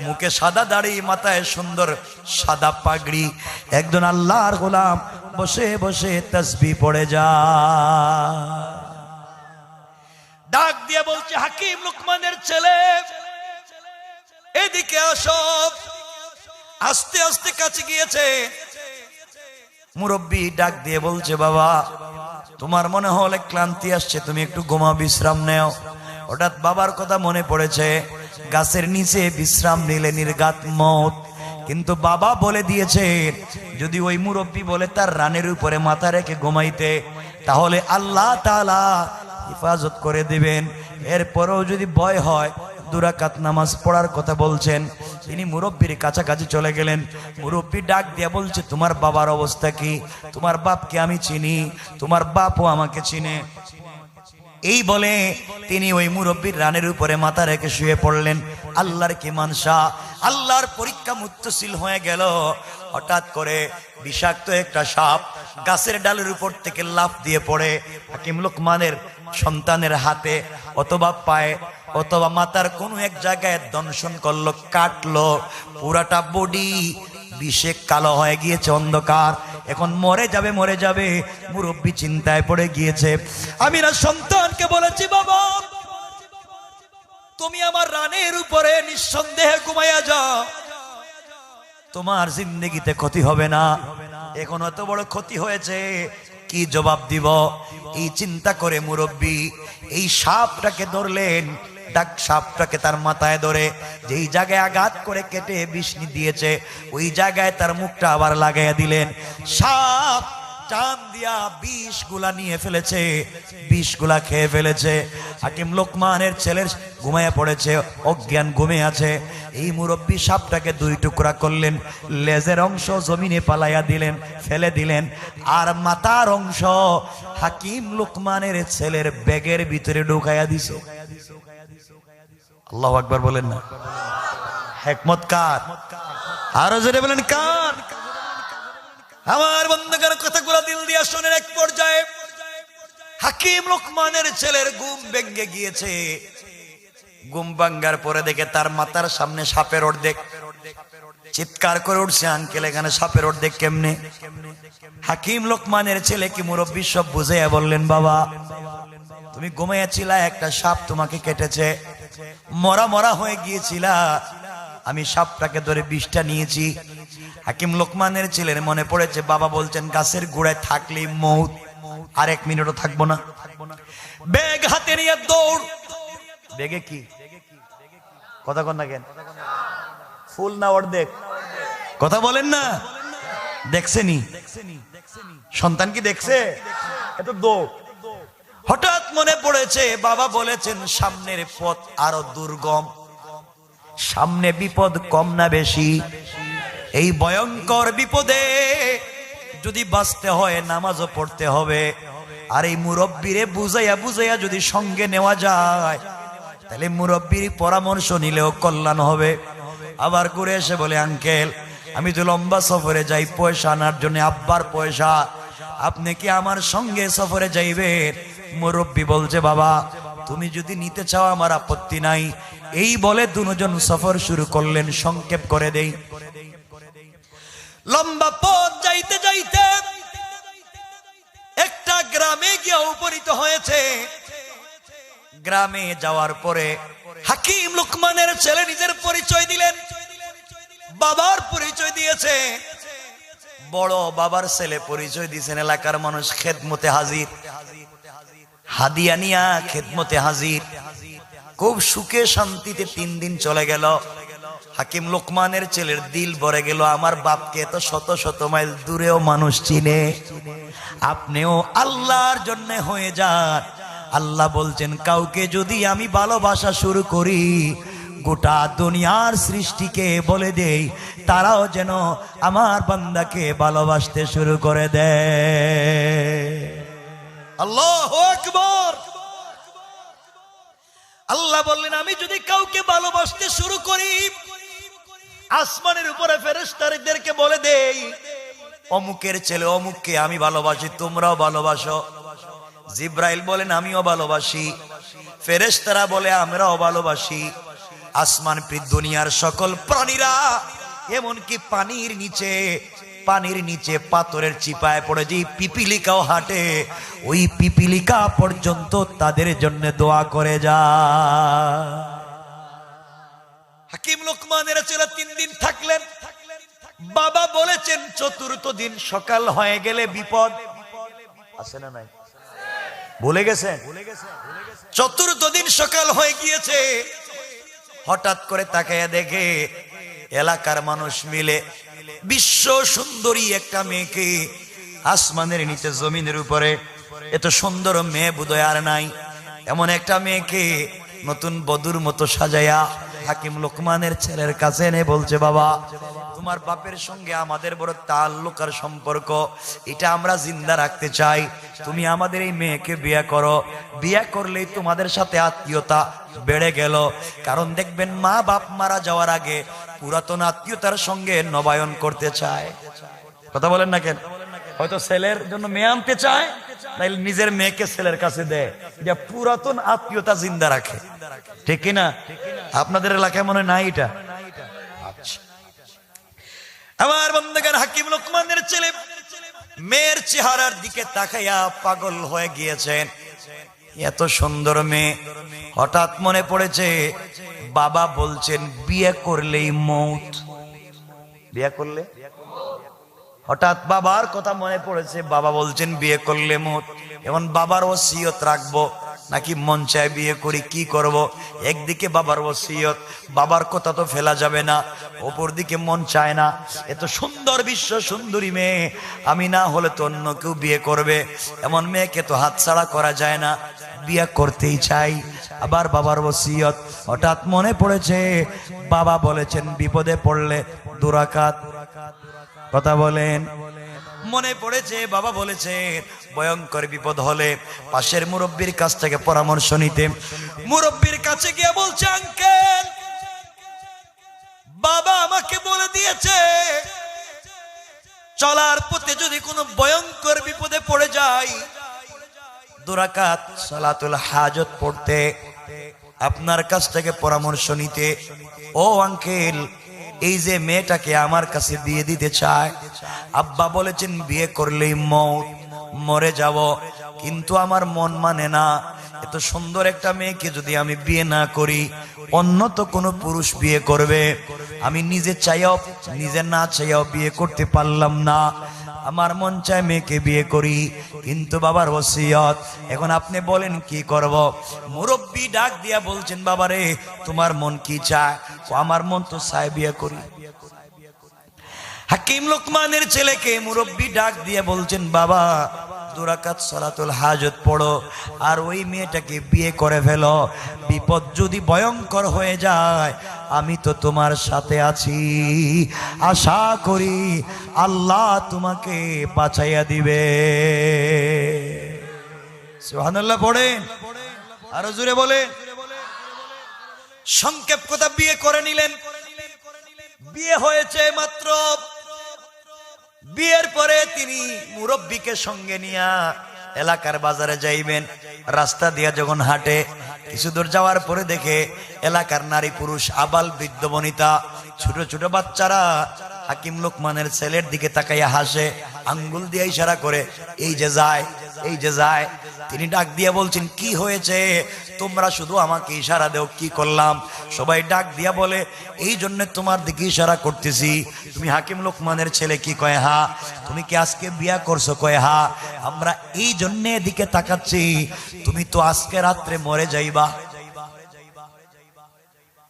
মুখে সাদা দাড়ি, মাথায় সুন্দর সাদা পাগড়ি, একজন আল্লাহর গোলাম বসে বসে তাসবিহ পড়ে যায়। ডাক দিয়ে বলছে, হাকিম লুকমানের ছেলে এদিকে আসো। আস্তে আস্তে কাছে গিয়েছে। মুরব্বী ডাক দিয়ে বলছে, বাবা তোমার মনে হলে ক্লান্তি আসছে, তুমি একটু ঘুমাও, বিশ্রাম নেও। হঠাৎ বাবার কথা মনে পড়েছে, গাছের নিচে বিশ্রাম নিলে নির্ঘাত মত। কিন্তু বাবা বলে দিয়েছে, যদি ওই মুরব্বী বলে তার রানের উপরে মাথা রেখে ঘুমাইতে, তাহলে আল্লাহ তাআলা হেফাজত করে দিবেন। এরপরেও যদি ভয় হয়, 2 রাকাত নামাজ পড়ার কথা বলছেন। তিনি মুরব্বীর কাছাকাছি চলে গেলেন। মুরব্বী ডাক দিয়ে বলছে, তোমার বাবার অবস্থা কি? তোমার বাপকে আমি চিনি, তোমার বাপও আমাকে চিনে। এই বলে তিনি ওই মুরব্বীর রানের উপরে মাথা রেখে শুয়ে পড়লেন। আল্লাহর কি মানসা, আল্লাহর পরীক্ষা মুত্তসিল হয়ে গেল। হঠাৎ করে বিষাক্ত একটা সাপ গাছের ডালের উপর থেকে লাফ দিয়ে পড়ে হাকিম লুকমানের সন্তানের হাতে অথবা পায়ে অথবা মাথার কোনো এক জায়গায় দংশন করলো, কাটলো। পুরাটা বডি বিষে কালো হয়ে গিয়েছে, অন্ধকার। এখন মরে যাবে মরে যাবে। মুরব্বী চিন্তায় পড়ে গিয়েছে। আমি না সন্তানকে বলেছি, বাবা তুমি আমার রানের উপরে নিঃসন্দেহে ঘুমাইয়া যাও, তোমার জিন্দেগিতে ক্ষতি হবে না। এখন এত বড় ক্ষতি হয়েছে, কি জবাব দিব? এই চিন্তা করে মুরব্বী এই সাপটাকে ধরলেন। ডাক সাপটাকে তার মাথায় ধরে যেই জায়গায় আঘাত করে কেটে বিষ দিয়েছে, ওই জায়গায় তার মুখটা আবার লাগাইয়া দিলেন। সাপ টান দিয়া বিষগুলা নিয়ে ফেলেছে, বিষগুলা খেয়ে ফেলেছে। হাকিম লোকমানের ছেলের ঘুমাইয়া পড়েছে, অজ্ঞান ঘুমে আছে। এই মুরব্বী সাপটাকে 2 টুকরা করলেন, লেজের অংশ জমিনে পালাইয়া দিলেন, ফেলে দিলেন। আর মাথার অংশ হাকিম লোকমানের ছেলের ব্যাগের ভিতরে ঢুকাইয়া দিছে। আল্লাহু আকবার বলেন না? হিকমত কার? আরো জোরে বলেন কার? আমার বন্ধুগণ কথাগুলো দিল দিয়া শুনেন। এক পর্যায়ে হাকিম লোকমানের ছেলের ঘুম ভেঙে গিয়েছে। ঘুম ভাঙ্গার পরে দেখে তার মাথার সামনে সাপের অর্ধেক। চিৎকার করে উঠছে, আঙ্কেল এখানে সাপের অর্ধেক কেমনে? হাকিম লোকমানের ছেলে কি মুরব্বী সব বুঝাইয়া বললেন, বাবা তুমি ঘুমাইয়াছিলা, একটা সাপ তোমাকে কেটেছে, মরা মরা হয়ে গিয়েছিলা, আমি সাপটাকে ধরে বিষটা নিয়েছি। হাকিম লোকমানের ছেলের মনে পড়েছে, বাবা বলছেন গাছের গোড়ায় থাকলেই মৌত, আর 1 মিনিটও থাকবো না। ব্যাগ হাতে নিয়ে দৌড়। ব্যাগে কি কথা কন না কেন? ফুল না অর্ধেক? কথা বলেন না। দেখছেনি সন্তান কি দেখছে? এত দৌড়। হঠাৎ মনে পড়েছে, বাবা বলেছেন সামনের পথ আরো দুর্গম, সামনে বিপদ কম না বেশি। এই ভয়ঙ্কর বিপদে যদি বাঁচতে হয় নামাজও পড়তে হবে। আর এই মুরব্বীরে বুঝাইয়া বুঝাইয়া যদি সঙ্গে নেওয়া যায়, তাহলে মুরব্বীর পরামর্শ নিলেও কল্যাণ হবে। আবার ঘুরে এসে বলে, আঙ্কেল আমি তো লম্বা সফরে যাই পয়সা আনার জন্য, আব্বার পয়সা, আপনি কি আমার সঙ্গে সফরে যাইবেন? মুরব্বী বলছে, বাবা তুমি যদি নিতে চাও আমার আপত্তি নাই। এই বলে দুজন সফর শুরু করলেন। সংক্ষেপ করে দেই, লম্বা পথ যাইতে যাইতে একটা গ্রামে গিয়ে উপনীত হয়েছে। গ্রামে যাওয়ার পরে হাকিম লোকমানের ছেলে নিজের পরিচয় দিলেন, বাবার পরিচয় দিয়েছে। বড় বাবার ছেলে পরিচয় দিয়েছেন। এলাকার মানুষ খেদমতে হাজির, হাদিয়া নিয়া খেদমতে হাজির। খুব সুখে শান্তিতে 3 দিন চলে গেল। হাকিম লোকমানের ছেলের দিল ভরে গেল, আমার বাপকে এত শত শত মাইল দূরেও মানুষ চিনে, আপনিও আল্লাহর জন্য হয়ে যান। আল্লাহ বলছেন, কাউকে যদি আমি ভালোবাসা শুরু করি, গোটা দুনিয়ার সৃষ্টিকে বলে দেই তারাও যেন আমার বান্দাকে ভালোবাসতে শুরু করে দেয়। আল্লাহু আকবার। আল্লাহ বললেন, আমি যদি কাউকে ভালোবাসতে শুরু করি, আসমানের উপরে ফেরেশতাদেরকে বলে দেই অমুকের ছেলে অমুককে আমি ভালোবাসি, তোমরাও ভালোবাসো। জিব্রাইল বলেন, আমিও ভালোবাসি। ফেরেশতারা বলে, আমরাও ভালোবাসি। আসমান দুনিয়ার সকল প্রাণীরা এমনকি পানির নিচে পাথরের চিপায় পড়ে যে পিপিলিকাও হাঁটে, ওই পিপিলিকা পর্যন্ত তাদের জন্য দোয়া করে যায়। হাকিম লোকমানের ছেলে 3 দিন থাকলেন। বাবা বলেছেন চতুর্থ দিন সকাল হয়ে গেলে বিপদ আছে না নাই? ভুলে গেছেন? চতুর্থ দিন সকাল হয়ে গিয়েছে, হঠাৎ করে তাকায়া দেখে এলাকার মানুষ মিলে বিশ্ব সুন্দরী একটা মেয়েকে, আসমানের নিচে জমিনের উপরে এত সুন্দর মেয়ে বোধহয় আর নাই, এমন একটা মেয়েকে নতুন বধূর মতো সাজায়া হাকিম লোকমানের ছেলের কাছে এনে বলছে, বাবা তোমার বাপের সঙ্গে আমাদের বড় তাল্লুক আর সম্পর্ক, এটা আমরা জিন্দা রাখতে চাই, তুমি আমাদের এই মেয়েকে বিয়ে করো। বিয়ে করলেই তোমাদের সাথে আত্মীয়তা বেড়ে গেল। কারণ দেখবেন মা বাপ মারা যাওয়ার আগে পুরাতন আত্মীয়তার সঙ্গে নবায়ন করতে চায়। কথা বলেন না কেন? হয়তো ছেলের জন্য মেয়ে আনতে চায়, নাইলে নিজের মেয়েকে ছেলের কাছে দেয়, এটা পুরাতন আত্মীয়তা জিন্দা রাখে। ঠিক কিনা? আপনাদের এলাকায় মনে নাই এটা? আচ্ছা, আমার বন্ধুগণ, হাকিম লোকমানের ছেলে মেয়ের চেহারার দিকে তাকাইয়া পাগল হয়ে গিয়েছেন। এত সুন্দর মেয়ে, হঠাৎ মনে পড়েছে বাবা বলছেন বিয়ে করলেই মৌত। বিয়ে করলে, হঠাৎ বাবার কথা মনে পড়েছে, বাবা বলছেন বিয়ে করলে মৌত। এখন বাবার ওসিয়ত রাখবো নাকি মন চায় বিয়ে করি, কি করব? একদিকে বাবার ওসিয়ত, বাবার কথা তো ফেলা যাবে না, অপর দিকে মন চায় না। এত সুন্দর বিশ্ব সুন্দরী মেয়ে, আমি না হলে তো অন্য কেউ বিয়ে করবে, এমন মেয়েকে তো হাতছাড়া করা যায় না, বিয়ে করতেই চাই। আবার বাবার ওসিয়ত, হঠাৎ মনে পড়েছে বাবা বলেছেন বিপদে পড়লে 2 রাকাত। কথা বলেন? মনে পড়েছে বাবা বলেছে ভয়ঙ্কর বিপদ হলে পাশের মুরব্বীর কাছ থেকে পরামর্শ নিতে। মুরব্বীর কাছে গিয়ে বলছে, আঙ্কেল বাবা আমাকে বলে দিয়েছে চলার পথে যদি কোনো ভয়ঙ্কর বিপদে পড়ে যাই 2 রাকাত সালাতুল হাজত পড়তে, আপনার কাছ থেকে পরামর্শ নিতে। ও আঙ্কেল, এই যে মেয়েটাকে আমার কাছে বিয়ে দিতে চায়, আব্বা বলেছেন বিয়ে করলেই মৌত, মরে যাব, কিন্তু আমার মন মানে না। এত সুন্দর একটা মেয়েকে যদি আমি বিয়ে না করি, অন্য তো কোনো পুরুষ বিয়ে করবে, আমি নিজে না চাইয়াও বিয়ে করতে পারলাম না। আমার মন চায় মেয়েকে বিয়ে করি, কিন্তু বাবার ওসিয়ত, এখন আপনি বলেন কি করব? মুরব্বী ডাক দিয়া বলছেন, বাবারে তোমার মন কি চায়? আমার মন তো চায় বিয়ে করি। হাকিম লোকমানের ছেলেকে মুরব্বী ডাক দিয়ে বলছেন, বাবা 2 রাকাত সালাতুল হাজত পড়ো আর ওই মেয়েটাকে বিয়ে করে ফেলো। বিপদ যদি ভয়ঙ্কর হয়ে যায়, আমি তো তোমার সাথে আছি, আশা করি আল্লাহ তোমাকে বাঁচাইয়া দিবে। সুবহানাল্লাহ পড়েন, আরো জোরে বলেন। সংক্ষেপ কথা, বিয়ে করে নিলেন। বিয়ে হয়েছে মাত্র, বিয়ের পরে তিনি মুরব্বীকে সঙ্গে নিয়া এলাকার বাজারে যাইবেন। রাস্তা দিয়া যখন হাঁটে, কিছু দূর যাওয়ার পরে দেখে এলাকার নারী পুরুষ, আবাল বৃদ্ধ বনিতা, ছোট ছোট বাচ্চারা হাকিম লোকমানের ছেলের দিকে তাকাইয়া হাসে, আঙ্গুল দিয়ে ইশারা করে, এই যে যায়, এই যে যায়। তিনি ডাক দিয়া বলছেন, কি হয়েছে? তোমরা শুধু আমাকে ইশারা দেও, কি করলাম? সবাই ডাক দিয়া বলে, এই জন্য তোমার দিকে ইশারা করতেছি। তুমি হাকিম লোকমানের ছেলে? কি কয় হা। তুমি কি আজকে বিয়া করছো? কয় হা। আমরা এই জন্য এদিকে তাকাচ্ছি, তুমি তো আজকে রাত্রে মরে যাইবা।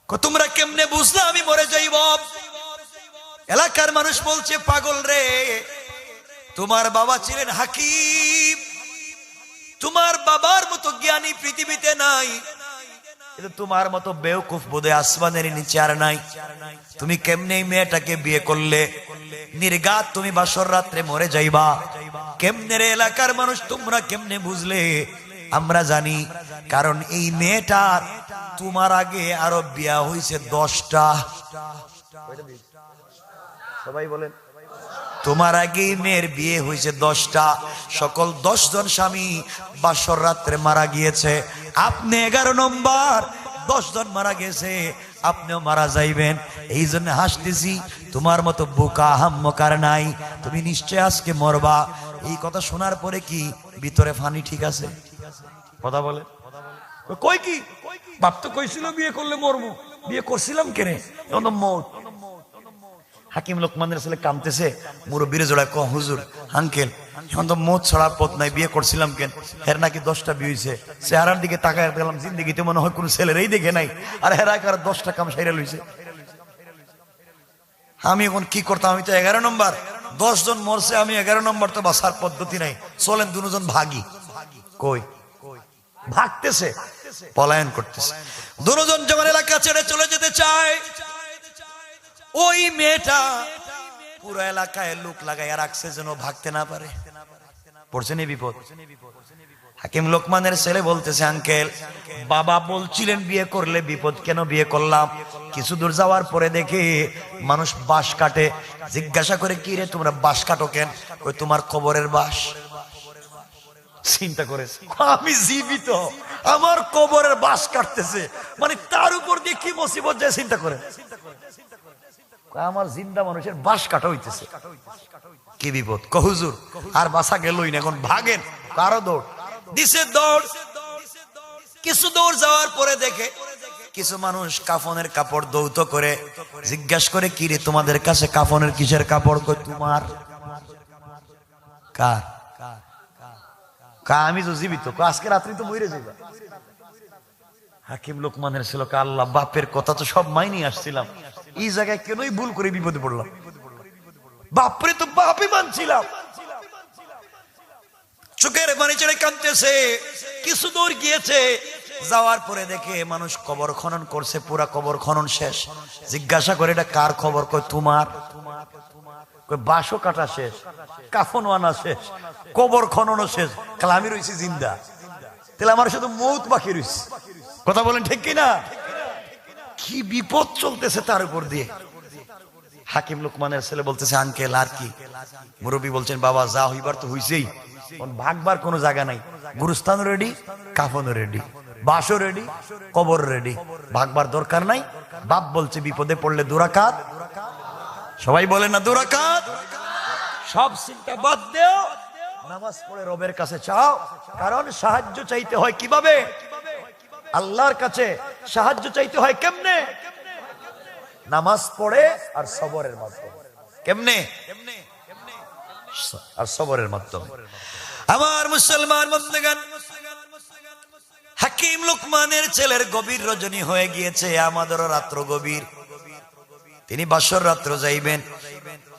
তোমরা কেমনে বুঝলা আমি মরে যাইব? এলাকার মানুষ বলছে, পাগল রে, তোমার বাবা ছিলেন হাকিম, তোমার বাবার মতো জ্ঞানী পৃথিবীতে নাই, কিন্তু তোমার মতো বেওকুফ বোধহয় আসমানের নিচে আর নাই। তুমি কেমনে মেয়েটাকে বিয়ে করলে? নির্ঘাত তুমি বাসর রাত্রে মরে যাইবা। কেমনে রে? এলাকার মানুষ তোমরা কেমনে বুঝলে? আমরা জানি, কারণ এই মেয়েটার তোমার আগে আরো বিয়া হয়েছে 10টা। সবাই বলেন, তোমার আগে মেয়ের বিয়ে হয়েছে 10টা। সকল 10 জন স্বামী বাসর রাত্রে মারা গিয়েছে। আপনি 11 নম্বর 10 জন মারা গেছে, আপনিও মারা যাইবেন, এই জন্য হাসতেছি। তোমার মতো বোকা হাম্মকার নাই, তুমি নিশ্চয় আজকে মরবা। এই কথা শোনার পরে কি ভিতরে ফানি ঠিক আছে? কথা বলে কই কি বাপ তো কইছিল বিয়ে করলে মরবো, বিয়ে করছিলাম কেন? মৌত। হাকিম লোকমানের ছেলে কামতেছে, মুরব্বীরে জোড়ায় ক হুজুর আঙ্কেল এখন তো মৌত ছড়া পথ নাই, বিয়ে করছিলাম কেন? হের নাকি 10টা বিয়ে হয়েছে। চেহারার দিকে তাকায় গেলাম, জিন্দিগিতে মনে হয় কোনো ছেলেরই দেখে নাই, আর হেরা কার 10টা কাম সাইরা লইছে। আমি এখন কি করতাম? আমি তো 11 নম্বর, 10 জন মরছে, আমি 11 নম্বর, তো বাসার পদ্ধতি নাই। চলেন দুজন ভাগি। কই ভাগতেছে, পলায়ন করতেছে। দুজন যখন এলাকা ছেড়ে চলে যেতে চায়, ওই মেয়েটা পুরো এলাকায় লোক লাগাইয়া রাখছে যেন ভাগতে না পারে। পড়ছে নি বিপদ। হাকিম লোকমানের ছেলে বলতেছে, আঙ্কেল বাবা বলছিলেন বিয়ে করলে বিপদ, কেন বিয়ে করলাম? কিছু দূর যাওয়ার পরে দেখে মানুষ বাঁশ কাটে। জিজ্ঞাসা করে, কি রে তোমরা বাঁশ কাটো কেন? ওই তোমার কবরের বাঁশ। চিন্তা করে, আমি জীবিত, আমার কবরের বাঁশ কাটতেছে, মানে তার উপর দিয়ে কি মুসিবত যায় চিন্তা করে। আমার জিন্দা মানুষের বাঁশ কাটা হইতেছে, কি বিপদ। হুজুর আর বাসা গেলই না, এখন ভাগেন। কারো দৌড় দিছে, দৌড়। কিছু দৌড় যাওয়ার পরে দেখে কিছু মানুষ কাফনের কাপড় দৌত করে। জিজ্ঞাসা করে, কি রে তোমাদের কাছে কাফনের কিসের কাপড়? কই তোমার। কার? আমি তো জীবিত, আজকে রাত্রি তো মরে যাইবা। হাকিম লোকমানের ছিল, আল্লাহ বাপের কথা তো সব মাইনি আসছিলাম, এই জায়গায় কেনই ভুল করে বিপদে পড়লাম? বাপরে তো বাপই মানছিলাম। চোখের পানি ছেড়ে কাঁদতেছে। কিছু দূর গিয়েছে, যাওয়ার পরে দেখে মানুষ কবর খনন করছে, পুরা কবর খনন শেষ। জিজ্ঞাসা করে, এটা কার খবর? কই তোমার। কই বাঁশও কাটা শেষ, কাফনও আনা শেষ, কবর খননও শেষ, কাল আমি রয়েছি জিন্দা, তাহলে আমার শুধু মৌত বাকি রয়েছে। কথা বলেন ঠিক কিনা? কি বিপদ চলতেছে তার উপর দিয়ে। হাকিম লোকমানের ছেলে বলতেছে, আঙ্কেল আর কি? মুরব্বী বলছেন, বাবা যা হইবার তো হইছেই, ভাগবার কোনো জায়গা নাই। গুরুস্থান রেডি, কাফনও রেডি, বাসও রেডি, কবর রেডি, ভাগবার দরকার নাই। বাপ বলছে, বিপদে পড়লে দুরাকাত, সবাই বলে না দুরাকাত, সব চিন্তা বাদ দেও, নামাজ পড়ে রবের কাছে চাও। কারণ সাহায্য চাইতে হয় কিভাবে? আল্লাহর কাছে। সাহায্য চাইতে হয় কেমনে? নামাজ পড়ে আর সবরের মাধ্যমে। কেমনে? আর সবরের মাধ্যমে। আমার মুসলমান বন্ধুগণ, হাকিম লোকমানের ছেলের গভীর রজনী হয়ে গিয়েছে, আমাদেরও রাত্র গভীর। তিনি বাসর রাত্র যাইবেন,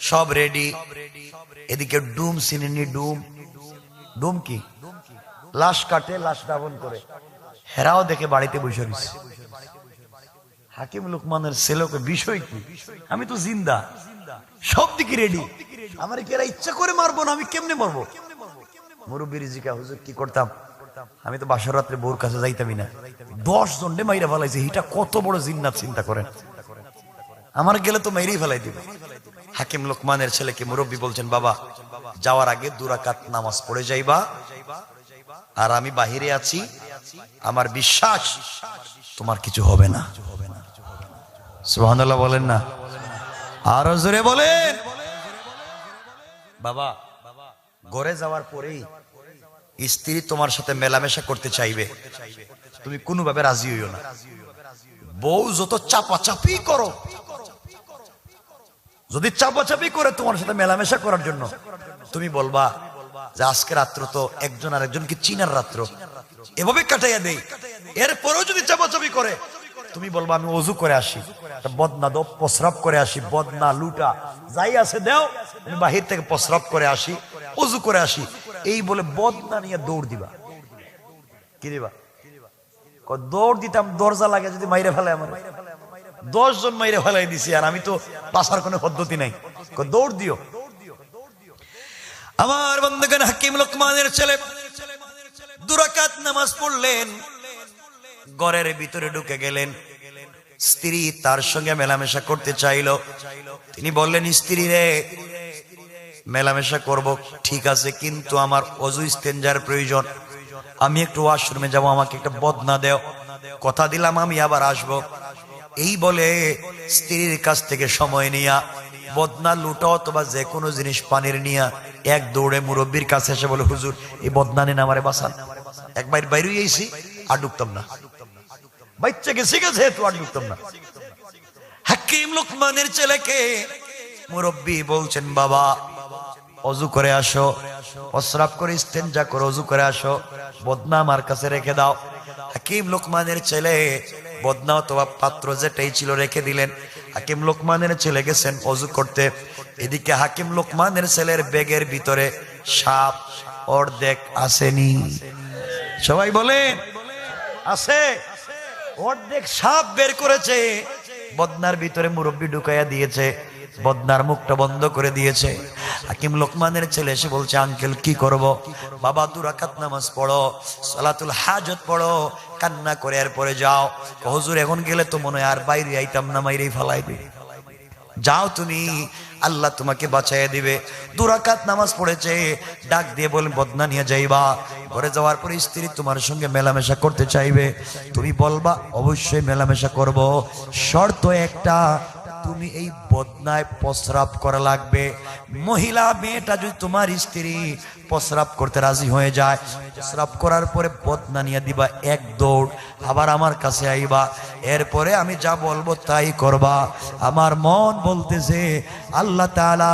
সব রেডি। এদিকে ডুম সিনেনি, ডুম। ডুম কি? লাশ কাটে, লাশ দাফন করে। হেরাও দেখে বাড়িতে বসে রয়েছে। হাকিম লোকমানের ছেলেকে, বিষয় কি? আমি তো জিন্দা, সব দিকে রেডি, আমার কি এরা ইচ্ছা করে মারবো না? আমি কেমনে মারবো? মুরব্বীর জিজ্ঞাসা, হুজুর কি করতাম? আমি তো বাসর রাত্রে বউর কাছে যাইতামই না। 10 জন্ডে মাইরা ফেলাইছে, এটা কত বড় জিন্নাত চিন্তা করেন। আমার গেলে তো মেরেই ফেলাই দিবে। হাকিম লোকমানের ছেলেকে মুরব্বী বলছেন, বাবা যাওয়ার আগে 2 রাকাত নামাজ পড়ে যাইবা, আর আমি বাহিরে আছি, আমার বিশ্বাস তোমার কিছু হবে না। সুবহানাল্লাহ বলেন না, আরো জোরে বলেন। বাবা ঘরে যাওয়ার পরেই স্ত্রী তোমার সাথে মেলামেশা করতে চাইবে, তুমি কোনোভাবে রাজি হইও না। বউ যত চাপাচাপি করো, যদি চাপাচাপি করে তোমার সাথে মেলামেশা করার জন্য, তুমি বলবা যে আজকে রাত্র তো একজন আর একজনকে চিনার রাত্র, এভাবে কাটাইয়া দেই। এরপরেও যদি চাপাচাপি করে, তুমি বলবা আমি ওযু করে আসি, বদনা দো, প্রস্রাব করে আসি, বদনা লুটা যাই আছে দেও, আমি বাহির থেকে প্রস্রাব করে আসি, ওযু করে আসি, এই বলে বদনা নিয়ে দৌড় দিবা। কি দিবা? দৌড় দিতাম, দরজা লাগে যদি মাইরে ফেলে। আমার 10 জন মাইরে ফেলাই দিছি, আর আমি তো বাঁচার কোনো পদ্ধতি নাই। দৌড় দিও। আমার বন্ধুগণ, হাকিম লোকমানের ছেলে 2 রাকাত নামাজ পড়লেন, ঘরের ভিতরে ঢুকে গেলেন। স্ত্রী তার সঙ্গে মেলামেশা করতে চাইল। তিনি বললেন, স্ত্রী রে, মেলামেশা করব ঠিক আছে, কিন্তু আমার ওযু ইস্তেঞ্জার প্রয়োজন, আমি একটু ওয়াশরুমে যাব, আমাকে একটা বদনা দেও। কথা দিলাম আমি আবার আসব। এই বলে স্ত্রীর কাছ থেকে সময় নিয়া বদনা লুটা অথবা যে কোনো জিনিস পানির নিয়া এক দৌড়ে মুরব্বীর কাছে এসে বলে, হুজুর এই বদনা নেন আমারে বাঁচান। একবার বাইরে গেছি আর ঢুকতাম না, বাচ্চা গেছে গেছে তো আর ঢুকতাম না। হাকিম লোকমানের ছেলেকে মুরব্বী বলছেন, বাবা অজু করে আসো, প্রস্রাব করে ইস্তেঞ্জা করে অজু করে আসো, বদনা আমার কাছে রেখে দাও। হাকিম লোকমানের ছেলে বদনা অথবা পাত্র যেটাই ছিল রেখে দিলেন। হাকিম লোকমানের ছেলে গেছেন অজু করতে। এদিকে হাকিম লোকমানের ছেলের ব্যাগের ভিতরে সাপ অর্ধেক আসেনি। সবাই বলেন আছে? অর্ধেক সাপ বের করেছে, বদনার ভিতরে মুরব্বী ঢুকাইয়া দিয়েছে, বদনার মুখটা বন্ধ করে দিয়েছে। হাকিম লোকমানের ছেলে এসে বলছে, আঙ্কেল কি করব? বাবা 2 রাকাত নামাজ পড়ো, সালাতুল হাজত পড়ো, কান্না করে এরপরে যাও। হুজুর এখন গেলে তো মনে হয় আর বাইরে আইতাম না, মাইরেই ফালাইবে। যাও তুমি, আল্লাহ তোমাকে বাঁচাইয়া দিবে। 2 রাকাত নামাজ পড়েছে, ডাক দিয়ে বলেন, বদনা নিয়ে যাইবা। ঘরে যাওয়ার পরে স্ত্রী তোমার সঙ্গে মেলামেশা করতে চাইবে, তুমি বলবা অবশ্যই মেলামেশা করব, শর্ত একটা, তুমি এই বদনায় প্রস্রাব করা লাগবে। মহিলা মেয়েটা যদি তোমার স্ত্রী প্রস্রাব করতে রাজি হয়ে যায়, প্রস্রাব করার পরে বদনা নিয়ে দিবা এক দৌড়, আবার আমার কাছে আইবা, এরপরে আমি যা বলবো তাই করবা। আমার মন বলতেছে আল্লাহ তাআলা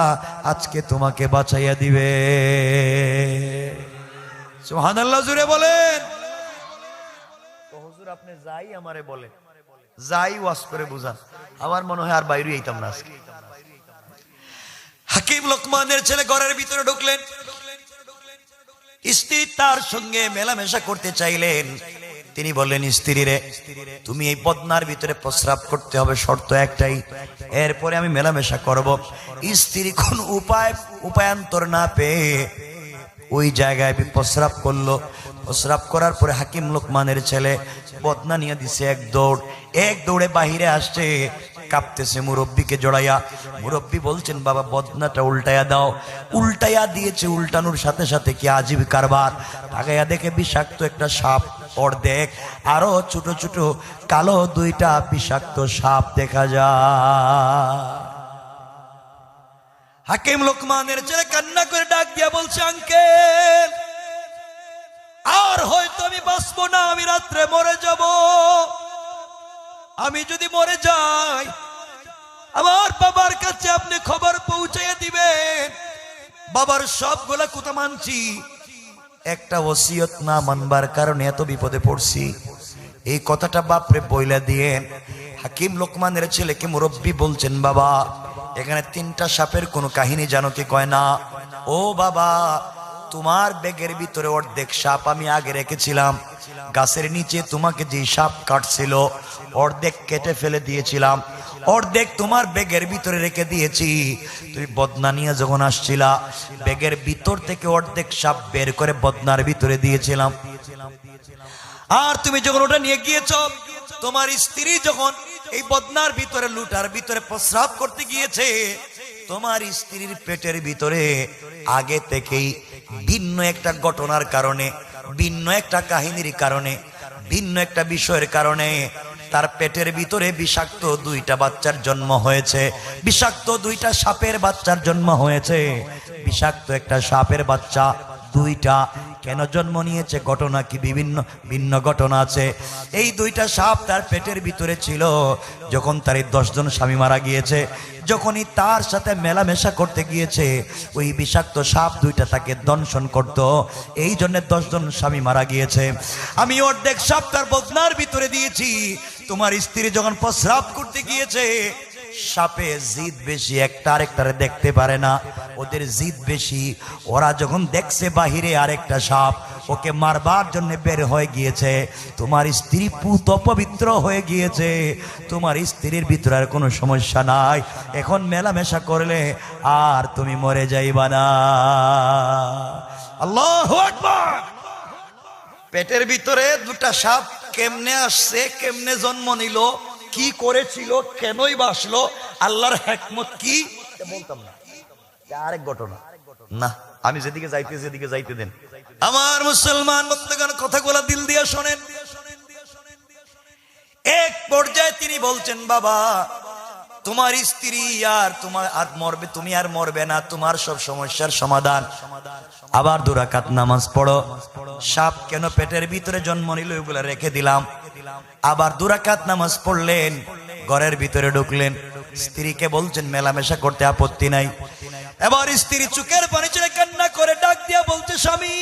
আজকে তোমাকে বাঁচাইয়া দিবে। সুবহানাল্লাহ, জুড়ে বলেন। হুজুর আপনি যাই আমারে বলেন, যাই ওয়াজ করে বুঝান, আমার মনে হয় আর বাইরে আইতাম না আজকে। হাকিম লোকমানের ছেলে ঘরের ভিতরে ঢুকলেন, স্ত্রী তার সঙ্গে মেলামেশা করতে চাইলেন। তিনি বললেন, স্ত্রী রে, তুমি এই বদনার ভিতরে প্রস্রাব করতে হবে, শর্ত একটাই, এরপরে আমি মেলামেশা করব। স্ত্রী কোন উপায়ান্তর না পেয়ে ওই জায়গায় প্রস্রাব করলো। প্রস্রাব করার পরে হাকিম লোকমানের ছেলে বদনা নিয়ে দিছে এক দৌড়, এক দৌড়ে বাহিরে আসছে, কাঁপতেছে মুরব্বীকে জড়াইয়া। মুরব্বী বলছেন, বাবা বদনাটা উল্টাইয়া দাও। উল্টাইয়া দিয়েছে, উল্টানোর সাথে সাথে কি আজীব কারবার, তাকাইয়া দেখে বিষাক্ত একটা সাপ অর্ধেক, আরো ছোট ছোট কালো 2টা বিষাক্ত সাপ দেখা যায়। হাকিম লোকমানের ছেলে কান্না করে ডাক দিয়া বলছে, আঙ্কেল আর হয়তো আমি বাঁচবো না, আমি রাত্রে মরে যাব। আমি যদি মরে যাই, আমার বাবার কাছে আপনি খবর পৌঁছাইয়া দিবেন। বাবার সবগুলা কথা মানছি, একটা ওসিয়ত না মানবার কারণে এত বিপদে পড়ছি, এই কথাটা বাপরে বইলা দিয়েন। হাকিম লোকমানের ছেলেকে মুরব্বী বলছেন, বাবা এখানে 3টা সাপের কোনো কাহিনী জানো কি? কয় না। ও বাবা, তোমার ব্যাগের ভিতরে অর্ধেক সাপ আমি আগে রেখেছিলাম, গাছের নিচে তোমাকে যে সাপ কাটছিল অর্ধেক কেটে ফেলে দিয়েছিলাম, অর্ধেক তোমার ব্যাগের ভিতরে রেখে দিয়েছি। তুমি বদনা নিয়ে যখন আসছিলা, ব্যাগের ভিতর থেকে অর্ধেক সাপ বের করে বদনার ভিতরে দিয়েছিলাম। আর তুমি যখন ওটা নিয়ে গিয়েছ, তোমার স্ত্রী যখন এই বদনার ভিতরে লুটার ভিতরে প্রস্রাব করতে গিয়েছে, তোমার স্ত্রীর পেটের ভিতরে আগে থেকেই ভিন্ন একটা ঘটনার কারণে, ভিন্ন একটা কাহিনীর কারণে, ভিন্ন একটা বিষয়ের কারণে তার পেটের ভিতরে বিষাক্ত 2টা বাচ্চার জন্ম হয়েছে, বিষাক্ত 2টা সাপের বাচ্চার জন্ম হয়েছে। বিষাক্ত একটা সাপের বাচ্চা 2টা কেন জন্ম নিয়েছে, ঘটনা কি বিভিন্ন ভিন্ন ঘটনা আছে। এই 2টা সাপ তার পেটের ভিতরে ছিল যখন তার 10 জন স্বামী মারা গিয়েছে, যখনই তার সাথে মেলামেশা করতে গিয়েছে ওই বিষাক্ত সাপ 2টা তাকে দংশন করত, এই জন্য 10 জন স্বামী মারা গিয়েছে। আমি অর্ধেক সাপ তার বদনার ভিতরে দিয়েছি। তোমার স্ত্রী যখন প্রস্রাব করতে গিয়েছে, সাপে জিদ বেশি, একটা আরেকটারে দেখতে পারে না, ওদের জিদ বেশি। ওরা যখন দেখছে বাহিরে আরেকটা সাপ ওকে মারবার জন্য বের হয়ে গিয়েছে, তোমার স্ত্রী পুত পবিত্র হয়ে গিয়েছে, তোমার স্ত্রীর ভিতরে আর কোনো সমস্যা নাই, এখন মেলামেশা করলে আর তুমি মরে যাইবা না। আল্লাহু আকবার। পেটের ভিতরে 2টা সাপ কেমনে আসছে, কেমনে জন্ম নিল, কি করেছিল, কেনই বাসলো, আল্লাহর হিকমত কি বলতাম না, আরেক ঘটনা না। আমি যেদিকে যাইতে যেদিকে যাইতে দেন। আমার মুসলমান বন্ধুগণ, কথাগুলো দিল দিয়ে শোনেন। এক পর্যায়ে তিনি বলছেন, বাবা তোমার স্ত্রী আর তোমার আর মরবে, তুমি আর মরবে না, তোমার সব সমস্যার সমাধান। আবার 2 রাকাত নামাজ পড়ো। সাপ কেন পেটের ভিতরে জন্ম নিল ওগুলা রেখে দিলাম। আবার 2 রাকাত নামাজ পড়লেন, ঘরের ভিতরে ঢুকলেন, স্ত্রীকে বলছেন মেলামেশা করতে আপত্তি নাই। এবার স্ত্রী চোখের পানি ছেড়ে কান্না করে ডাক দিয়া বলছে, স্বামী